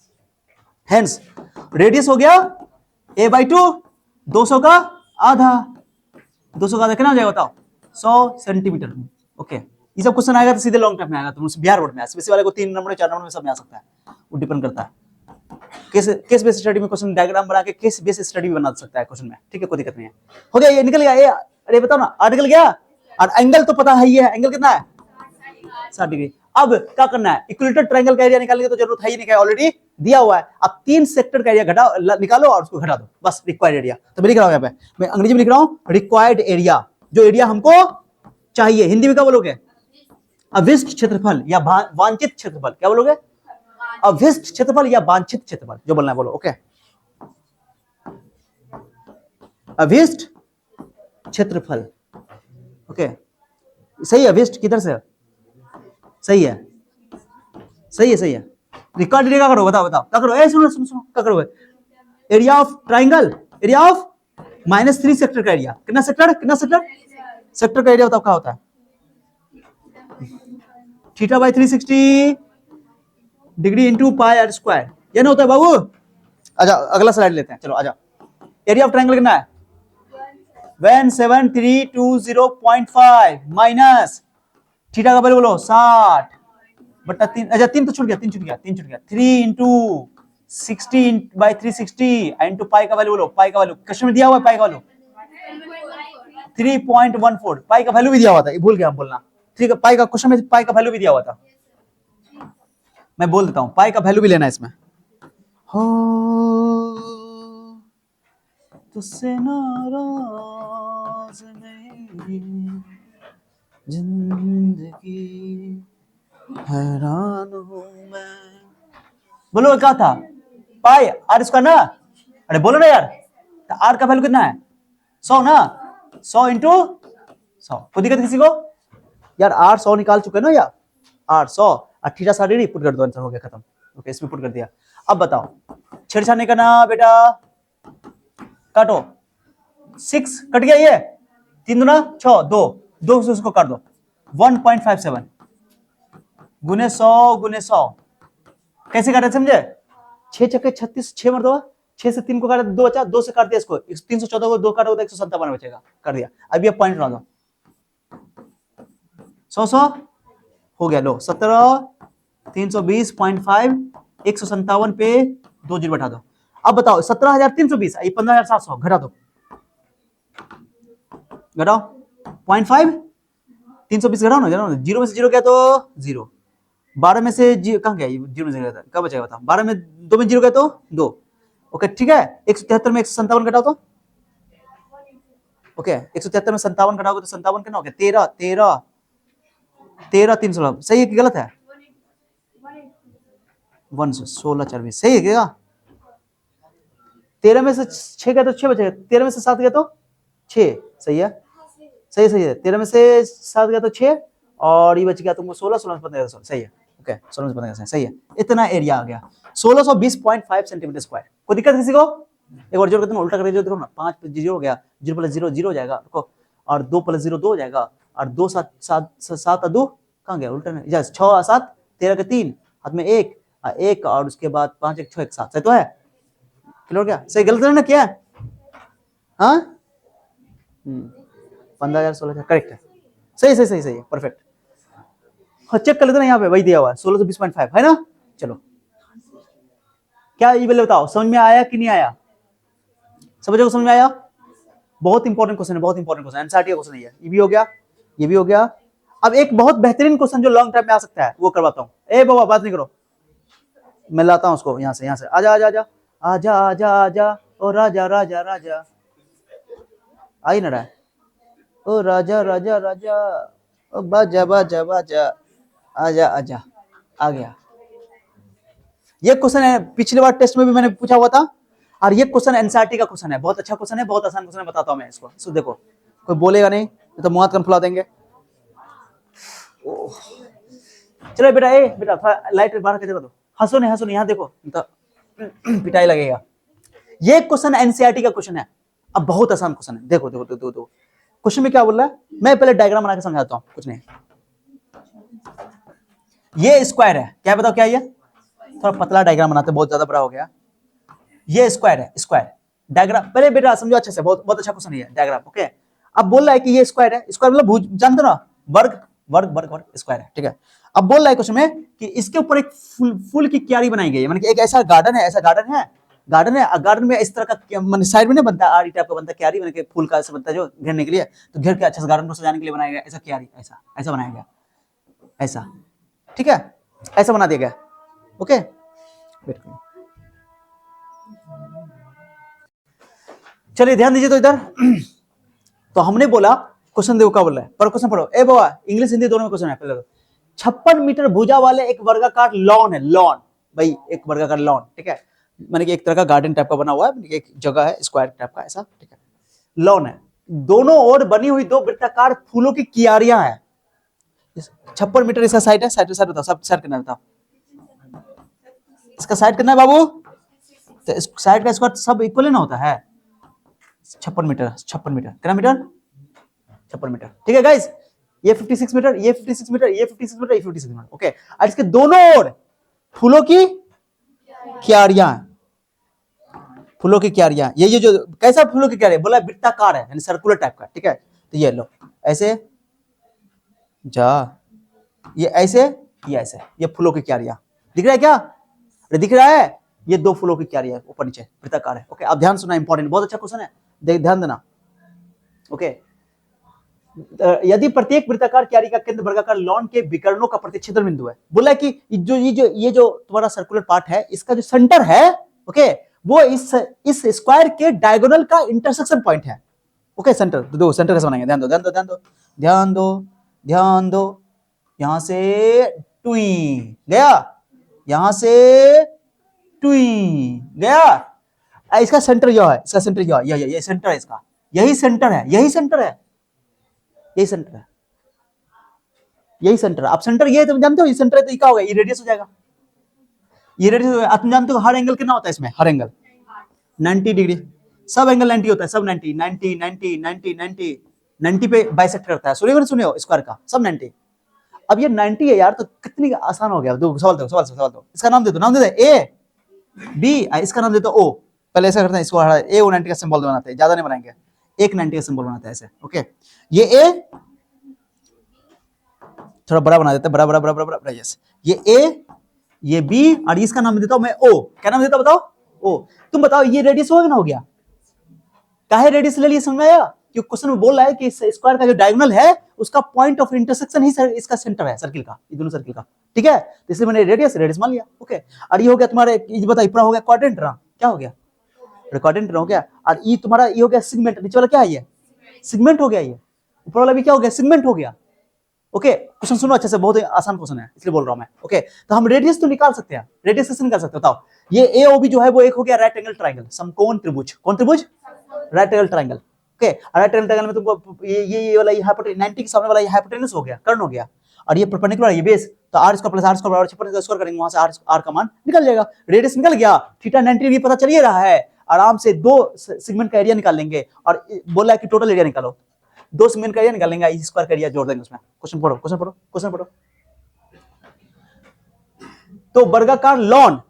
Speaker 1: हेंस रेडियस हो गया a/2, 200 का आधा। 200 का आधा कितना हो जाएगा बताओ? 100 सेंटीमीटर। ओके, ये सब क्वेश्चन आएगा तो सीधे लॉन्ग टर्म में आएगा, तो बिहार बोर्ड में सीबीएसई वाले को 3 नंबर 4 नंबर में सब में आ सकता है, वो डिपेंड करता है। केस बेस्ड स्टडी में क्वेश्चन डायग्राम बना के केस बेस्ड स्टडी भी बना सकता है क्वेश्चन में। ठीक है, कोई दिक्कत नहीं है। हो गया, ये निकल गया। ये अरे बताओ ना, निकल गया। और एंगल तो पता है ही है, एंगल कितना है? 60 डिग्री। अब क्या करना है? इक्विलेटरल ट्रायंगल का एरिया निकालने की तो जरूरत है ही नहीं, ऑलरेडी दिया हुआ है। अब 3 सेक्टर का एरिया निकालो और उसको घटा दो, बस रिक्वायर्ड एरिया। तो मैं लिख रहा हूं, यहाँ पे मैं अंग्रेजी में लिख रहा हूं रिक्वायर्ड एरिया, जो एरिया हमको चाहिए। हिंदी में क्या बोलोगे? अभिष्ट क्षेत्रफल या वांछित क्षेत्रफल। क्या बोलोगे? अभिष्ट क्षेत्रफल या वांछित क्षेत्रफल, जो बोलना है बोलो। ओके, अभिष्ट क्षेत्रफल। ओके, सही है। अभिष्ट किधर से? सही है। रिकॉर्ड एरिया करो, बताओ क्या करो? सुनो क्या करोगे? Area of triangle, area of -3 sector का एरिया। कितना सेक्टर का एरिया बताओ क्या होता है? θ/360 degree into pi r square, ये ना होता है बाबू। अच्छा, अगला स्लाइड लेते हैं। चलो आजा। एरिया ऑफ ट्रायंगल कितना है? 17320.5 माइनस थीटा का वैल्यू बोलो 60/3। अच्छा 3 तो छूट गया 3 इंटू 60/360 इंटू पाई का वैल्यू बोलो। पाई का वैल्यू क्वेश्चन में दिया हुआ है, पाई का वैल्यू 3.14। पाई का वैल्यू भी दिया हुआ था, ये भूल गया हम बोलना। ठीक है, पाई का क्वेश्चन में पाई का वैल्यू भी दिया हुआ था, मैं बोल देता हूं। पाई का वैल्यू भी लेना है इसमें। हो तुझसे नाराज नहीं जिंदगी, हैरान हूं मैं। बोलो क्या था? पाई आर स्क्वायर ना। अरे बोलो ना यार, तो आर का वैल्यू कितना है? 100 ना। 100 इंटू 100। कोई दिक्कत किसी को? यार आर 100 निकाल चुके ना यार, आर 100 और थीटा 60 डिग्री पुट कर दो, आंसर हो गया, खत्म। ओके, इसमें पुट कर दिया। अब बताओ, छेड़छाड़ नहीं करना बेटा, काटो। 6 कट गया, ये 3 दूना 6, 2 से उसको काट दो। 1.57 गुने 100 कैसे काटे समझे? 6 छक्के 36, 6 मरतबा 6 से 3 को काटा 2 बचा, 2 से काट दिया इसको। 314 को 2 काटोगे तो 157 बचेगा, कर दिया। अब ये पॉइंट बना दो, 100 हो गया। लो 17,320.5 157 पे 2 जीरो बैठा दो। अब बताओ 17,320 ये 15,700 घटा दो, घटाओ 0.5 320 घटाओ ना, जीरो में से जीरो गया तो 0, 12 में से कहां गया? जीरो में से गया था, कब बचेगा बताओ? 12 में 2 में जीरो गया तो 2, ओके ठीक है। 173 में 157 घटाओ तो ओके 173 में 57 घटाओगे तो 57 कितना हो गया 13 13 13 316 सही है कि गलत है 1 से 16 4 20 सही है क्या 13 में से 6 गया तो 6 बचेगा 13 में से 7 गया तो 6 सही है सही है 13 में से 7 गया तो 6 और ये बच गया तुमको 16 16 में 15 सही है ओके 16 में 15 सही है इतना एरिया आ गया 1620.5 सेंटीमीटर स्क्वायर कोई दिक्कत किसी को एक बार जोड़ के तुम उल्टा करके देखो ना 5 जीरो हो गया 0 + 0 0 हो जाएगा देखो और 2 + 0 2 हो जाएगा और 2 7 7 7 2 कहां गया उल्टा नहीं 6 7 13 के 3 हाथ में 1 1 और उसके बाद 5 1 6 1 7 सही तो है क्लियर हो गया सही गलत है ना क्या हाँ 15,000 16,000 करेक्ट है सही सही सही सही है परफेक्ट हाँ चेक कर लेते ना यहाँ पे वही दिया हुआ है 1620.5 है ना चलो क्या ये पहले बताओ समझ में आया कि नहीं आया सब बच्चों को समझ में आया बहुत इंपॉर्टेंट क्वेश्चन है बहुत इंपॉर्टेंट क्वेश्चन एनसीईआरटी का क्वेश्चन है ये भी हो गया ये भी हो गया अब एक बहुत बेहतरीन क्वेश्चन जो लॉन्ग टाइम में आ सकता है वो करवाता हूँ ए बाबा बात नहीं करो मैं लाता हूँ उसको यहाँ से आजा आजा आजा आजा आजा आजा ओ राजा राजा राजा आई ना रहा ओ राजा राजा राजा ओ बाजा बाजा बाजा आजा आजा आ गया ये क्वेश्चन है पिछले बार टेस्ट में भी मैंने पूछा हुआ था और ये क्वेश्चन एनसीईआरटी का क्वेश्चन है बहुत अच्छा क्वेश्चन है बहुत आसान क्वेश्चन है बताता हूं मैं इसको देखो कोई बोलेगा नहीं तो मुंह कान फुला देंगे चलो बेटा थोड़ा लाइट बाहर कर दो हंसो नहीं यहाँ देखो तो पिटाई लगेगा ये क्वेश्चन एनसीईआरटी का क्वेश्चन है अब बहुत आसान क्वेश्चन है देखो देखो देखो देखो क्वेश्चन में क्या बोल रहा है मैं पहले डायग्राम बना के समझाता हूँ कुछ नहीं ये स्क्वायर है क्या बताओ क्या ये थोड़ा पतला डायग्राम बनाते बहुत ज्यादा बड़ा हो गया ये स्क्वायर है स्क्वायर डायग्राम पहले बेटा समझो अच्छे से बहुत बहुत अच्छा क्वेश्चन है डायग्राम ओके अब बोल रहा है कि ये स्क्वायर है स्क्वायर मतलब जानते हो ना वर्ग वर्ग वर्ग वर्ग स्क्वायर है ठीक है अब बोल रहा है क्वेश्चन में कि इसके ऊपर एक फूल की क्यारी बनाई गई है मतलब एक ऐसा गार्डन है गार्डन में इस तरह का मतलब साइड में नहीं बनता आरी टाइप का बनता क्यारी मतलब फूल का ऐसा बनता है जो घेरने के लिए तो घेर के अच्छे से गार्डन को सजाने के लिए बनाया गया ऐसा क्यारी ऐसा ऐसा बनाया गया ऐसा ठीक है ऐसा बना दिया गया ओके चलिए ध्यान दीजिए तो इधर तो हमने बोला क्वेश्चन देखो क्या बोल रहा है पर क्वेश्चन पढ़ो ए बाबा इंग्लिश हिंदी दोनों में क्वेश्चन है पहले 56 मीटर भुजा वाले एक वर्गाकार लॉन है लॉन भाई एक वर्गाकार लॉन ठीक है माने कि एक तरह का गार्डन टाइप का बना हुआ है एक जगह है स्क्वायर टाइप का ऐसा ठीक है लॉन है दोनों ओर बनी हुई 2 वृत्ताकार फूलों की कियारियां हैं 56 मीटर इसका साइड है साइड बताओ सब साइड करना बताओ इसका साइड करना है बाबू तो इस साइड का स्क्वायर सब इक्वल ना होता है 56 मीटर कितना मीटर 56 मीटर ठीक है गाइस ये 56 मीटर ये 56 मीटर ये 56 मीटर ये 56 मीटर ओके और इसके दोनों ओर फूलों की क्यारियां ये जो कैसा फूलों की क्यारी बोला वृत्ताकार है यानी सर्कुलर टाइप का ठीक है तो ये लो ऐसे जा ये ऐसे ये फूलों की क्यारियां दिख रहा है क्या दिख रहा है ये 2 फूलों की क्यारी है ऊपर नीचे वृत्ताकार है ओके अब ध्यान सुना इंपॉर्टेंट बहुत अच्छा क्वेश्चन है ध्यान देना ओके यदि प्रत्येक वृत्ताकार क्यारी का केंद्र वर्गाकार लॉन के विकर्णों का प्रतिच्छेदन बिंदु है बोला कि ये जो तुम्हारा सर्कुलर पार्ट है इसका जो सेंटर है ओके वो इस स्क्वायर के डायगोनल का इंटरसेक्शन पॉइंट है ओके सेंटर दो सेंटर कैसे बनाएंगे ध्यान दो यहां से टुई गया यहां से टुई गया इसका सेंटर यह है इसका सेंटर ये सेंटर है इसका यही सेंटर है आप सेंटर ये तुम जानते हो ये सेंटर है तो ये क्या होगा ये रेडियस हो जाएगा तुम जानते हो हर एंगल कितना होता है इसमें हर एंगल 90 डिग्री सब एंगल 90 होता है सब 90 पे बाइसेक्ट करता है सुने हो स्क्वायर का सब 90 अब ये 90 है यार तो कितनी आसान हो गया सवाल दो इसका नाम दे दो ए बी इसका नाम दे दो ओ पहले ऐसा करते हैं इसको ए ओ 90 का सिंबल बनाते हैं ज्यादा नहीं बनाएंगे एक 90 का सिंबल बनाते हैं ऐसे ओके ये ए थोड़ा बड़ा बना देते हैं बड़ा यस ये ए ये बी और इसका नाम देता हूं मैं ओ क्या नाम देता बताओ ओ तुम बताओ ये रेडियस होगा ना हो गया काहे रेडियस ले लिए समझ में आया क्योंकि क्वेश्चन में बोल रहा है कि स्क्वायर का जो डायगोनल है उसका पॉइंट ऑफ इंटरसेक्शन ही इसका सेंटर है सर्किल का ये दोनों सर्किल का ठीक है तो इसलिए मैंने रेडियस मान लिया ओके और ये हो गया तुम्हारे ये बताइए पूरा हो गया क्वाड्रेंट रहा क्या हो गया रिकॉर्डेंट हो गया, और ई तुम्हारा ये हो गया सेगमेंट, नीचे वाला क्या है ये सेगमेंट हो गया, ये ऊपर वाला भी क्या हो गया सेगमेंट हो गया। ओके क्वेश्चन सुनो अच्छे से, बहुत ही आसान क्वेश्चन है इसलिए बोल रहा हूं मैं। ओके तो हम रेडियस तो निकाल सकते हैं, रेडियस कैसे निकाल सकते हैं बताओ। ये एओबी जो है वो एक हो गया राइट एंगल ट्रायंगल, समकोण त्रिभुज, कौन त्रिभुज right angle triangle. Okay right angle triangle में तुमको ये वाला हाइपोटेनस 90 के सामने वाला ये हाइपोटेनस हो गया, कर्ण हो गया, और ये परपेंडिकुलर ये बेस, तो r square plus r square बराबर 56 स्क्वायर करेंगे, वहां से r का मान निकल जाएगा, रेडियस निकल गया, थीटा 90 डिग्री पता चल ही रहा है, आराम से दो सेगमेंट का एरिया निकाल लेंगे, और बोला है कि टोटल एरिया निकालो, दो सेगमेंट का एरिया निकाल लेंगे, इस स्क्वायर का एरिया जोड़ देंगे उसमें। क्वेश्चन पढ़ो क्वेश्चन पढ़ो क्वेश्चन पढ़ो। तो वर्गाकार लॉन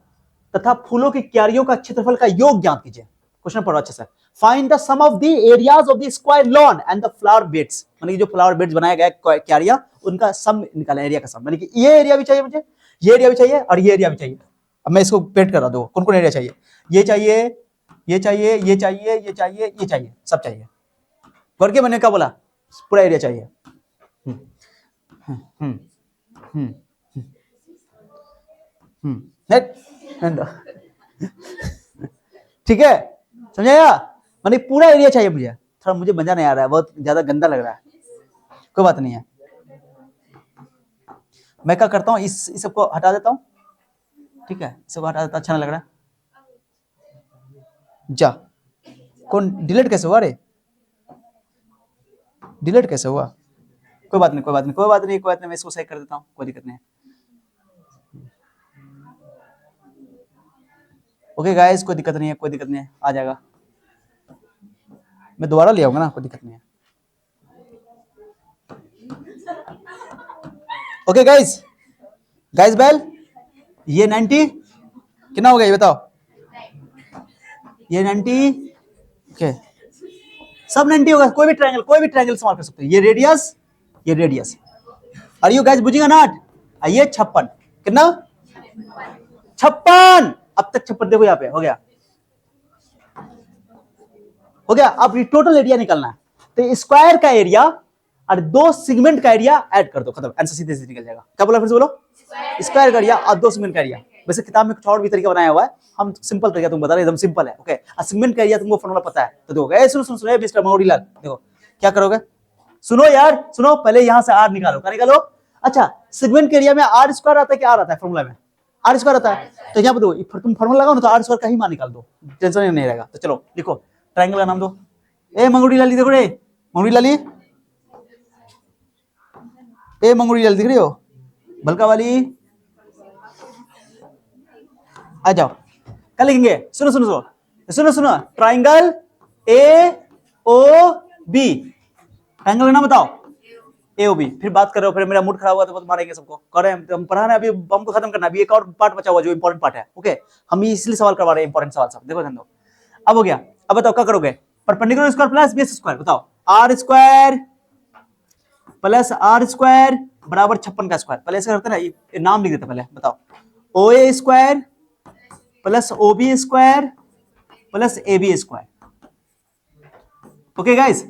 Speaker 1: तथा फूलों की क्यारियों का क्षेत्रफल का योग ज्ञात कीजिए। क्वेश्चन पढ़ो अच्छे से। Find the sum of the areas of the square lawn and the flower beds, माने जो फ्लावर बेड्स बनाया गया क्यारियां उनका सम निकाला, एरिया का सम, माने कि ये एरिया भी चाहिए मुझे, ये एरिया भी चाहिए और ये एरिया भी चाहिए। अब मैं इसको पेंट करा दो, कौन कौन एरिया चाहिए, ये चाहिए ये चाहिए ये चाहिए ये चाहिए ये चाहिए, सब चाहिए करके मैंने क्या बोला पूरा एरिया चाहिए। ठीक है समझाया, माने पूरा एरिया चाहिए मुझे, थोड़ा मुझे मजा नहीं आ रहा है, बहुत ज्यादा गंदा लग रहा है, कोई बात नहीं है, मैं क्या करता हूँ इस सबको हटा देता हूँ, ठीक है सबको हटा देता, अच्छा नहीं लग रहा है, जा कौन डिलीट कैसे हुआ रे, डिलीट कैसे हुआ, कोई बात नहीं कोई बात नहीं कोई बात नहीं कोई बात नहीं, मैं इसको सही कर देता हूँ, कोई दिक्कत नहीं। ओके गाइस कोई दिक्कत नहीं है, कोई दिक्कत नहीं है, आ जाएगा, मैं दोबारा ले आऊंगा ना, कोई दिक्कत नहीं है। ओके गाइस गाइस बेल, ये 90 कितना हो गया ये बताओ, ये 90 ओके सब 90 होगा, कोई भी ट्रायंगल इस्तेमाल कर सकते हो, ये रेडियस, और यू गाइस बुझेगा नॉट, ये 56 कितना 56, अब तक 56 देखो यहाँ पे हो गया, अब ये टोटल एरिया निकलना है, तो स्क्वायर का एरिया और दो सेगमेंट का एरिया ऐड कर दो, खत्म, आंसर सीधे सीधे निकल जाएगा। क्या बोला फिर से बोलो, स्क्वायर का एरिया और दो सेगमेंट का एरिया, वैसे किताब में कुछ और भी तरीका बनाया हुआ है, हम सिंपल तरीका तुम बता रहे, एकदम सिंपल है। ओके और सेगमेंट का एरिया तुमको फॉर्मूला पता है, तो देखो सुनो मिस्टर मौरीलाल, देखो क्या करोगे, सुनो यार सुनो, पहले यहां से आर निकालो, क्या निकालो, अच्छा सेगमेंट के एरिया में आर स्क्वायर आता है कि आर आता है, फॉर्मूला में आर स्क्वायर आता है, तो यहाँ पे दो तुम फॉर्मूला लगाओ ना, तो आर स्क्वायर का ही मान निकाल दो, टेंशन नहीं रहेगा। तो चलो लिखो ट्रायंगल का नाम दो, ए मंगूरी लाली देखो रे, मंगूरी लाली, ए मंगूरी लाली दिख रही हो, भलका वाली, आ जाओ, क्या लिखेंगे, सुनो सुनो सुनो सुनो सुनो, triangle A O B, triangle का नाम बताओ ए ओ बी, फिर बात कर रहे हो, फिर मेरा मूड खराब हुआ तो मारेंगे सबको, कर रहे हैं हम पढ़ा रहे हैं, अभी हमको खत्म करना, अभी एक और पार्ट बचा हुआ जो इंपॉर्टेंट पार्ट है। ओके हम इसलिए सवाल करवा रहे हैं, इंपॉर्टेंट सवाल सब, देखो ध्यान दो, अब हो गया, अब बताओ क्या करोगे, perpendicular square plus base square, बताओ r square plus r square बराबर 56 का स्क्वायर, पहले ऐसे करते ना, ये नाम लिख देते पहले, बताओ O A square plus O B square plus A B square. Okay guys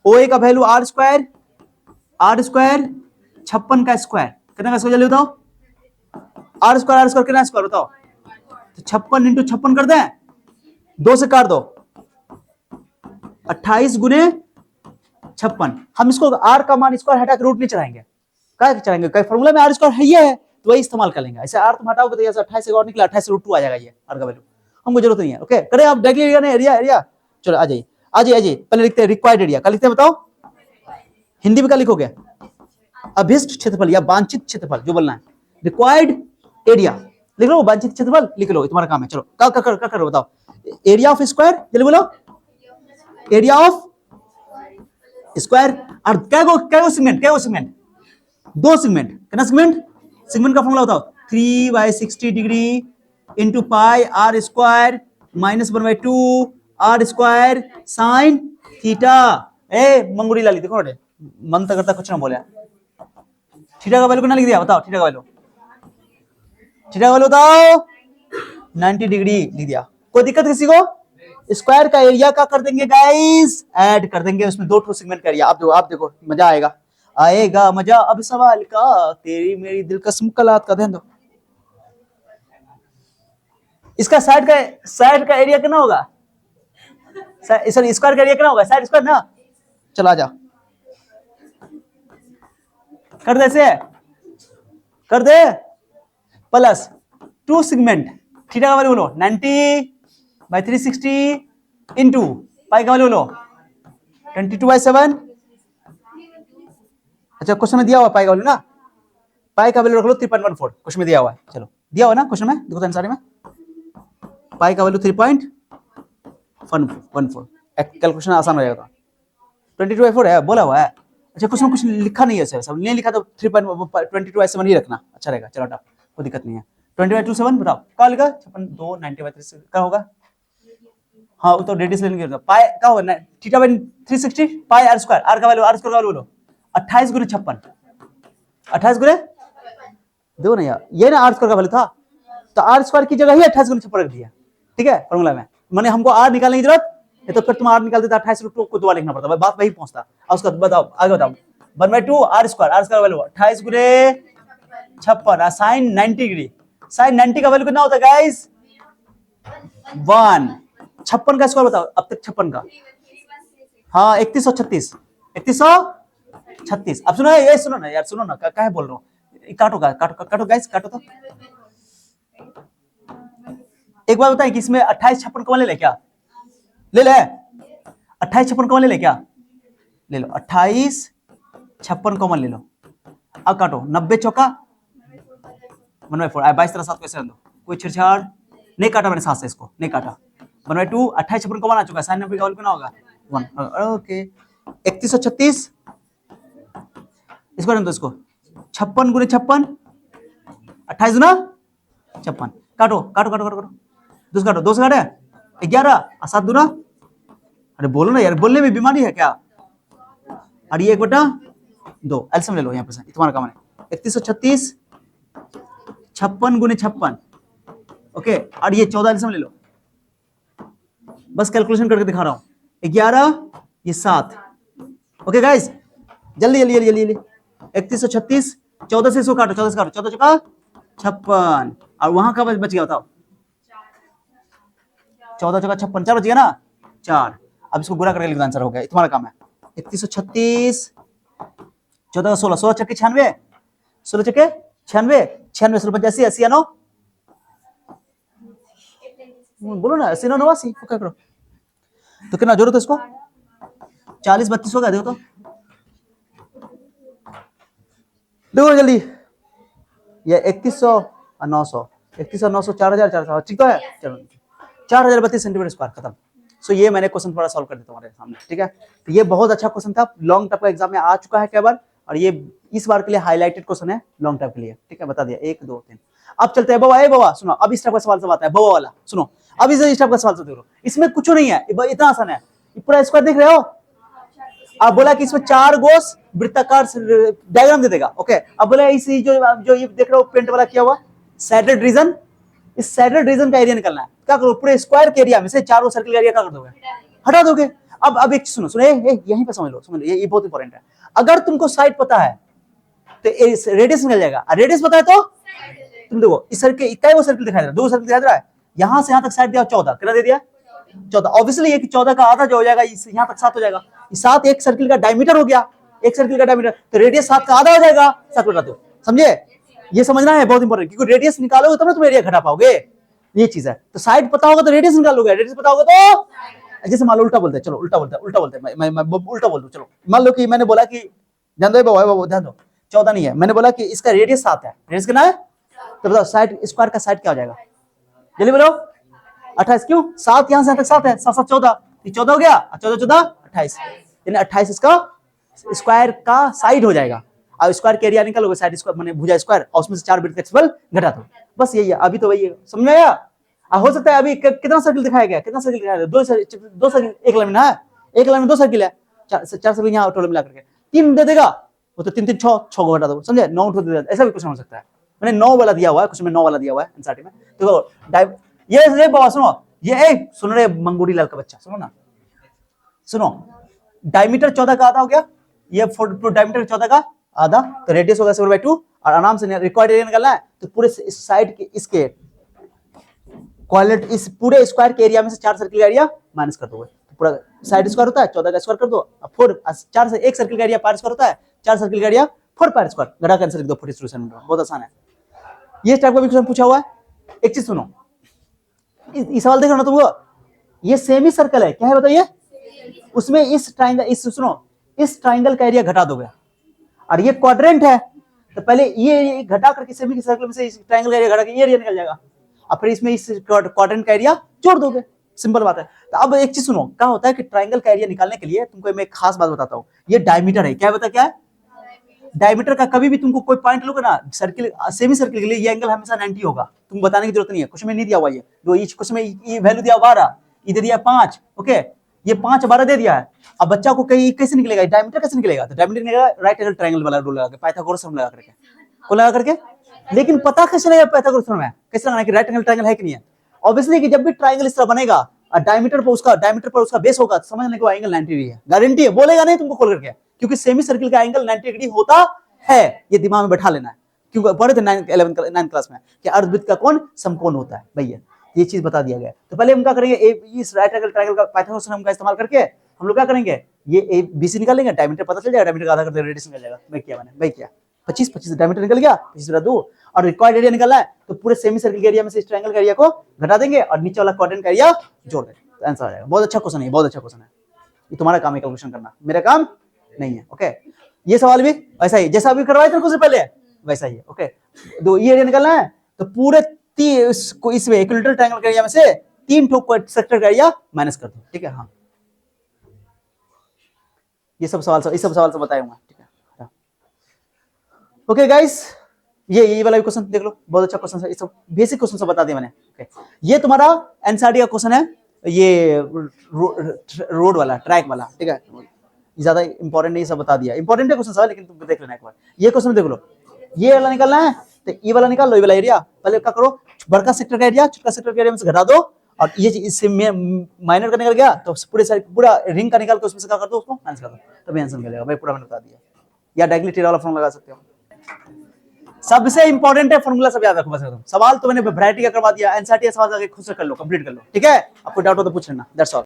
Speaker 1: O A का वैल्यू आर स्क्वायर 56 का स्क्वायर, कितना का स्क्वायर जल्दी बताओ, आर स्क्वायर कितना स्क्वायर बताओ, तो 56 इंटू 56 कर दें, 2 से काट दो, 28 गुने 56, हम इसको आर का मान स्क्वायर हटा के रूट नहीं चढ़ाएंगे, क्या चढ़ाएंगे, कई फॉर्मूला में आर स्क्वायर है ये है तो वही इस्तेमाल कर लेंगे, ऐसे आर तुम हटाओगे तो ये 28 और निकला, 28 रूट 2 आ जाएगा, ये आर का वैल्यू हमको जरूरत नहीं है। ओके करें आप डायरेक्टली एरिया, चलो आ जाइए पहले लिखते हैं रिक्वायर्ड एरिया, क्या लिखते हैं बताओ, हिंदी में क्या लिखोगे, अभिष्ट क्षेत्रफल या वांछित क्षेत्रफल जो बोलना है, रिक्वायर्ड एरिया लिख लो, वांछित क्षेत्रफल लिख लो, तुम्हारा काम है। चलो क्या करो बताओ, एरिया ऑफ स्क्वायर जल्दी बोलो, एरिया ऑफ स्क्वायर, और क्या सेगमेंट, दो सेगमेंट, कितना सेगमेंट का फॉर्मूला बताओ, 3/60 degree into pi are square minus 1/2 are square sine theta. ए मंगूरी लाली देखो मन तो करता कुछ ना बोले, थीटा का वैल्यू कितना लिख दिया बताओ, थीटा का वैल्यू बताओ 90 डिग्री लिख दिया, कोई दिक्कत किसी को, स्क्वायर का एरिया का कर देंगे गाइस, ऐड कर देंगे उसमें दो सेगमेंट का एरिया, आप देखो मजा आएगा मजा, अब सवाल का तेरी मेरी दिलकश मुलाकात का, ध्यान दो इसका साइड का एरिया कितना होगा, सॉरी स्क्वायर का एरिया कितना होगा, साइड स्क्वायर ना। चलो आ जाओ कर दे, से कर दे, प्लस 2 सेगमेंट थीटा का वैल्यू बोलो 90/360 इंटू पाई का वैल्यू बोलो 22/7। अच्छा क्वेश्चन में दिया हुआ पाई का वैल्यू ना, पाई का वैल्यू रख लो 3.14 क्वेश्चन में दिया हुआ है। चलो दिया हुआ ना क्वेश्चन में, देखो तो आंसर में पाई का वैल्यू 3.14 कैलकुलेशन आसान हो जाएगा। 22/4 है बोला हुआ है। अच्छा क्वेश्चन कुछ लिखा नहीं है सर, सब नहीं लिखा तो 3.22/7 ही रखना अच्छा रहेगा। चलो हटाओ कोई दिक्कत नहीं है। 20/27 बताओ क्या लिखा, 56 90/3 क्या होगा। हाँ वो तो रेडियस लेंगे, पाई क्या होगा थीटा/360 पाई r स्क्वायर, r का वैल्यू बोलो 28 गुने 56, 28 गुने दो ना यार, ये ना r स्क्वायर का वैल्यू था, तो r स्क्वायर की जगह ही 28 गुने 56 रख दिया। ठीक है फॉर्मूला में, मैंने हमको r निकालने की जरूरत है, तो फिर तुम r निकालते तो 28 को दोबारा लिखना पड़ता, बात वही पहुंचता। और उसका बताओ आगे बताओ 1/2 r स्क्वायर वैल्यू 28 गुने 56 साइन 90 डिग्री, साइन 90 का वैल्यू कितना होता है गाइस 1। 56 का स्क्वायर बताओ अब तक 56 का, हाँ 3136 3136। अब सुनो ये सुनो ना यार, सुनो ना क्या है बोल रहा हूँ, काटो गाइस काटो तो। एक बार बताएं कि इसमें 28 56 कौन ले क्या, ले 28 56 कौन ले क्या, ले लो 28 56 कॉमन ले लो। अब काटो 90 चौका 1/4 22 तरह 7 कैसे दो, कोई छेड़छाड़ नहीं, काटा मैंने 7 से इसको नहीं काटा। 1/2 28 56 कॉमन आ चुका है, साइन 90 का वैल्यू कितना होगा 1। ओके 3136 इसको रख दो, इसको 56 गुने 56 28 गुना 56, काटो काटो काटो काटो दो काटो, 2 से काटे 11 और 7 दूना, अरे बोलो ना यार, बोलने में बीमारी है क्या। और ये 1/2 एल्सियम ले लो यहाँ पे, तुम्हारा काम है 3136 56 गुने 56 ओके, और ये 14 एल्सियम ले लो, बस कैलकुलेशन करके दिखा रहा हूँ 11 ये 7 ओके गाइस, जल्दी जल्दी जल्दी जल्दी 3136 14 से इसको काटो, 14 से काटो 14 चौका 56 और वहां का बच गया बताओ 14 चौका 56 4 बच गया ना 4। अब इसको गुणा करके लिखना आंसर हो गया, तुम्हारा काम है 3136 14 का 16 16 चक्के 96 16 चक्के 96 96 16 85 80 9 बोलो ना 80 9 89 क्या करो तो कितना जरूरत है इसको 40 32 होगा, देखो तो देखो जल्दी, ये 3100 और 900 3100 900 4400 ठीक तो है। चलो 4032 सेंटीमीटर स्क्वायर खत्म। सो ये मैंने क्वेश्चन थोड़ा सॉल्व कर दिया तुम्हारे सामने, ठीक है। तो ये बहुत अच्छा क्वेश्चन था, लॉन्ग टाइप का एग्जाम में आ चुका है कई बार, और ये इस बार के लिए हाईलाइटेड क्वेश्चन है लॉन्ग टाइप के लिए, ठीक है बता दिया 1 2 3। अब चलते हैं बाबा सुनो, अब इस टाइप का सवाल सब आता है बाबा वाला, सुनो अब इस टाइप का सवाल सब देखो, इसमें कुछ नहीं है, इतना आसान है, पूरा स्क्वायर देख रहे हो। अब बोला कि इसमें 4 गोस वृत्ताकार डायग्राम दे देगा, ओके। अब बोला इस जो ये देख रहे हो पेंट वाला किया हुआ सैटेड रीजन, इस सैटेड रीजन का एरिया निकलना है, क्या करो पूरे स्क्वायर के एरिया में से चारों सर्कल का एरिया क्या कर दोगे हटा दोगे। अब एक सुनो सुनो यहीं पे समझ लो ये बहुत इंपॉर्टेंट है। अगर तुमको साइड पता है तो रेडियस निकल जाएगा, रेडियस पता है तो तुम देखो इस सर्कल कई वो सर्कल दिखाई दे रहा है, 2 सर्कल दिखाई दे रहा है, यहां से यहां तक साइड दिया 14, कितना दे दिया 14। ऑब्वियसली ये कि 14 का आधा जो हो जाएगा यहां तक 7 हो जाएगा, 7 एक सर्कल का डायमीटर हो गया, एक सर्कल का डायमीटर तो रेडियस 7 का आधा हो जाएगा 7/2, समझे। ये समझना है बहुत इंपॉर्टेंट, क्योंकि रेडियस निकालोगे तब ना तुम एरिया घटा पाओगे, ये चीज है। तो साइड पता होगा तो रेडियस निकालोगे, रेडियस पता होगा तो जैसे मान लो उल्टा बोलते हैं, चलो उल्टा बोलते हैं मैं उल्टा बोल दूं, चलो मान लो कि मैंने बोला कि ध्यान दो बाबा ध्यान दो 14 नहीं है, मैंने बोला कि इसका रेडियस 7 है, रेडियस कितना है तो बताओ साइड स्क्वायर का साइड क्या हो जाएगा, जल्दी बोलो 28, क्यों 7 यहां से यहां तक 7 है, 7 7 14 14 हो गया, 14 14 28, यानी 28 इसका स्क्वायर का साइड हो जाएगा। अब स्क्वायर के एरिया निकालोगे साइड स्क्वायर माने भुजा स्क्वायर, और उसमें से 4 वृत्त का क्षेत्रफल घटा दो, बस यही है। अभी तो वही है, समझ में आया। हो सकता है अभी कितना सर्कल दिखाया गया, कितना सर्कल दिखाया गया, 2 सर्कल एक लाइन में है, एक लाइन में 2 सर्कल है, 4 सर्कल यहाँ टोटल मिला करके 3 दे देगा, वो तो 3 3 6 को घटा दो, समझे 9 दे देगा, ऐसा भी कुछ हो सकता है। मैंने 9 वाला दिया हुआ है, कुछ में 9 वाला दिया हुआ है एनसीईआरटी में। तो ये बाबा सुनो, ये सुन रहे मंगूरी लाल का बच्चा, सुनो ना सुनो, डायमीटर 14 का आधा हो गया, ये डायमीटर 14 का आधा, तो रेडियस होगा 7/2, और आराम से रिक्वायर्ड एरिया निकालना है तो पूरे साइड के इसके क्वालिट इस पूरे स्क्वायर के एरिया में से 4 सर्किल का एरिया माइनस कर दोगे, तो पूरा साइड स्क्वायर होता है 14 का स्क्वायर कर दो, अब 4 से 1 सर्किल का एरिया पार स्क्वायर होता है, 4 सर्किल का एरिया 4 पार स्क्वायर, घटा कैंसिल लिख दो 40 बहुत आसान है। ये टाइप का भी क्वेश्चन पूछा हुआ है। एक चीज सुनो, इस सवाल देखो ना, तो वो ये सेमी सर्कल है, क्या है बताइए, उसमें इस ट्राइंगल, इस सुनो, इस ट्राइंगल का एरिया घटा दोगे, और ये क्वाड्रेंट है, तो पहले ये घटा करके सेमी सर्कल में से इस ट्राइंगल का एरिया घटा के ये एरिया निकल जाएगा, और फिर इसमें इस क्वाड्रेंट का एरिया जोड़ दोगे, सिंपल बात है। तो अब एक चीज सुनो, क्या होता है कि ट्राइंगल का एरिया निकालने के लिए तुमको मैं एक खास बात बताता हूँ, ये डायमीटर है, क्या बता, क्या है डायमीटर का। कभी भी तुमको कोई पॉइंट लोगे ना सर्किल, सेमी सर्किल के लिए ये एंगल हमेशा 90 होगा, तुम बताने की जरूरत नहीं है, कुछ में नहीं दिया हुआ ये, जो ईच कुछ में ये वैल्यू दिया 12, इधर दिया 5, ओके, ये 5 12 दे दिया है। अब बच्चा को कहीं कैसे निकलेगा डायमीटर, कैसे निकलेगा, तो डायमीटर निकलेगा राइट एंगल ट्रायंगल वाला रूल लगा के, पाइथागोरस फॉर्मूला लगा करके, को लगा करके। लेकिन पता कैसे लगेगा पाइथागोरस फॉर्मूला में, कैसे लगाना कि राइट एंगल ट्रायंगल है कि नहीं है। ऑब्वियसली कि जब भी ट्रायंगल इस तरह बनेगा और डायमीटर पर उसका बेस होगा, तो समझ लें कि एंगल 90 डिग्री है, गारंटी है, बोलेगा नहीं तुमको खोल करके, क्योंकि सेमी सर्किल का एंगल 90 डिग्री होता है, ये दिमाग में बैठा लेना है, क्योंकि पढ़े थे 9th क्लास में कि अर्धवृत्त का कोण समकोण होता है भैया, ये चीज बता दिया गया। तो पहले हम क्या करेंगे, इस राइट एंगल ट्रायंगल का पाइथागोरस थ्योरम का इस्तेमाल करके हम लोग क्या करेंगे, ये BC निकालेंगे, डायमीटर पता चल जाएगा, डायमीटर का आधा कर देंगे, रेडियस निकल जाएगा। मैं किया, मैंने भाई किया 25 डायमीटर निकल गया, 25/2, और रिक्वायर्ड एरिया निकला है, तो पूरे सेमी सर्किल के एरिया में से इस ट्रायंगल का एरिया को घटा देंगे और नीचे वाला क्वाड्रेंट का एरिया जोड़ देंगे, तो आंसर आ जाएगा। बहुत अच्छा क्वेश्चन है, बहुत अच्छा क्वेश्चन है, ये तुम्हारा काम है कैलकुलेशन करना, मेरा काम नहीं है। ओके, ये सवाल भी वैसा ही जैसा अभी करवाए थे कुछ पहले, वैसा ही है। ओके, दो ये एरिया निकलना है, तो पूरे इसमें इक्विलेटरल ट्रायंगल के एरिया में से 3 सेक्टर का एरिया माइनस कर दो, ठीक है। हाँ, ये सब सवाल सब बताया हुआ, ठीक है। ओके गाइस, ये वाला भी क्वेश्चन देख लो, बहुत अच्छा क्वेश्चन है, ये सब बेसिक क्वेश्चन सब बता दिया मैंने। ओके, ये तुम्हारा एनसीईआरटी का क्वेश्चन है, ये रोड वाला, ट्रैक वाला, ठीक है, ज्यादा इंपॉर्टेंट नहीं, सब बता दिया, इंपॉर्टेंट है क्वेश्चन सब, लेकिन तुम देख लेना एक बार। ये क्वेश्चन देख लो, ये वाला निकालना है, तो ये वाला निकाल लो, ये वाला एरिया पहले क्या करो, बड़का सेक्टर का एरिया छोटा सेक्टर के एरिया में से घटा दो, और ये इससे माइनर का निकल गया, तो पूरा रिंग का निकाल के उसमें से क्या कर दो, उसको आंसर कर दो, तभी आंसर मिलेगा भाई, पूरा मैंने बता दिया। या डायरेक्टली वाला फॉर्मूला लगा सकते हो, सबसे इंपॉर्टेंट है फॉर्मूला, सब याद रखो बस। सवाल तो मैंने वैरायटी का करवा दिया, एनसीईआरटी सवाल खुद से कर लो, कंप्लीट कर लो, ठीक है। आपको डाउट हो तो पूछ लेना, दैट्स ऑल।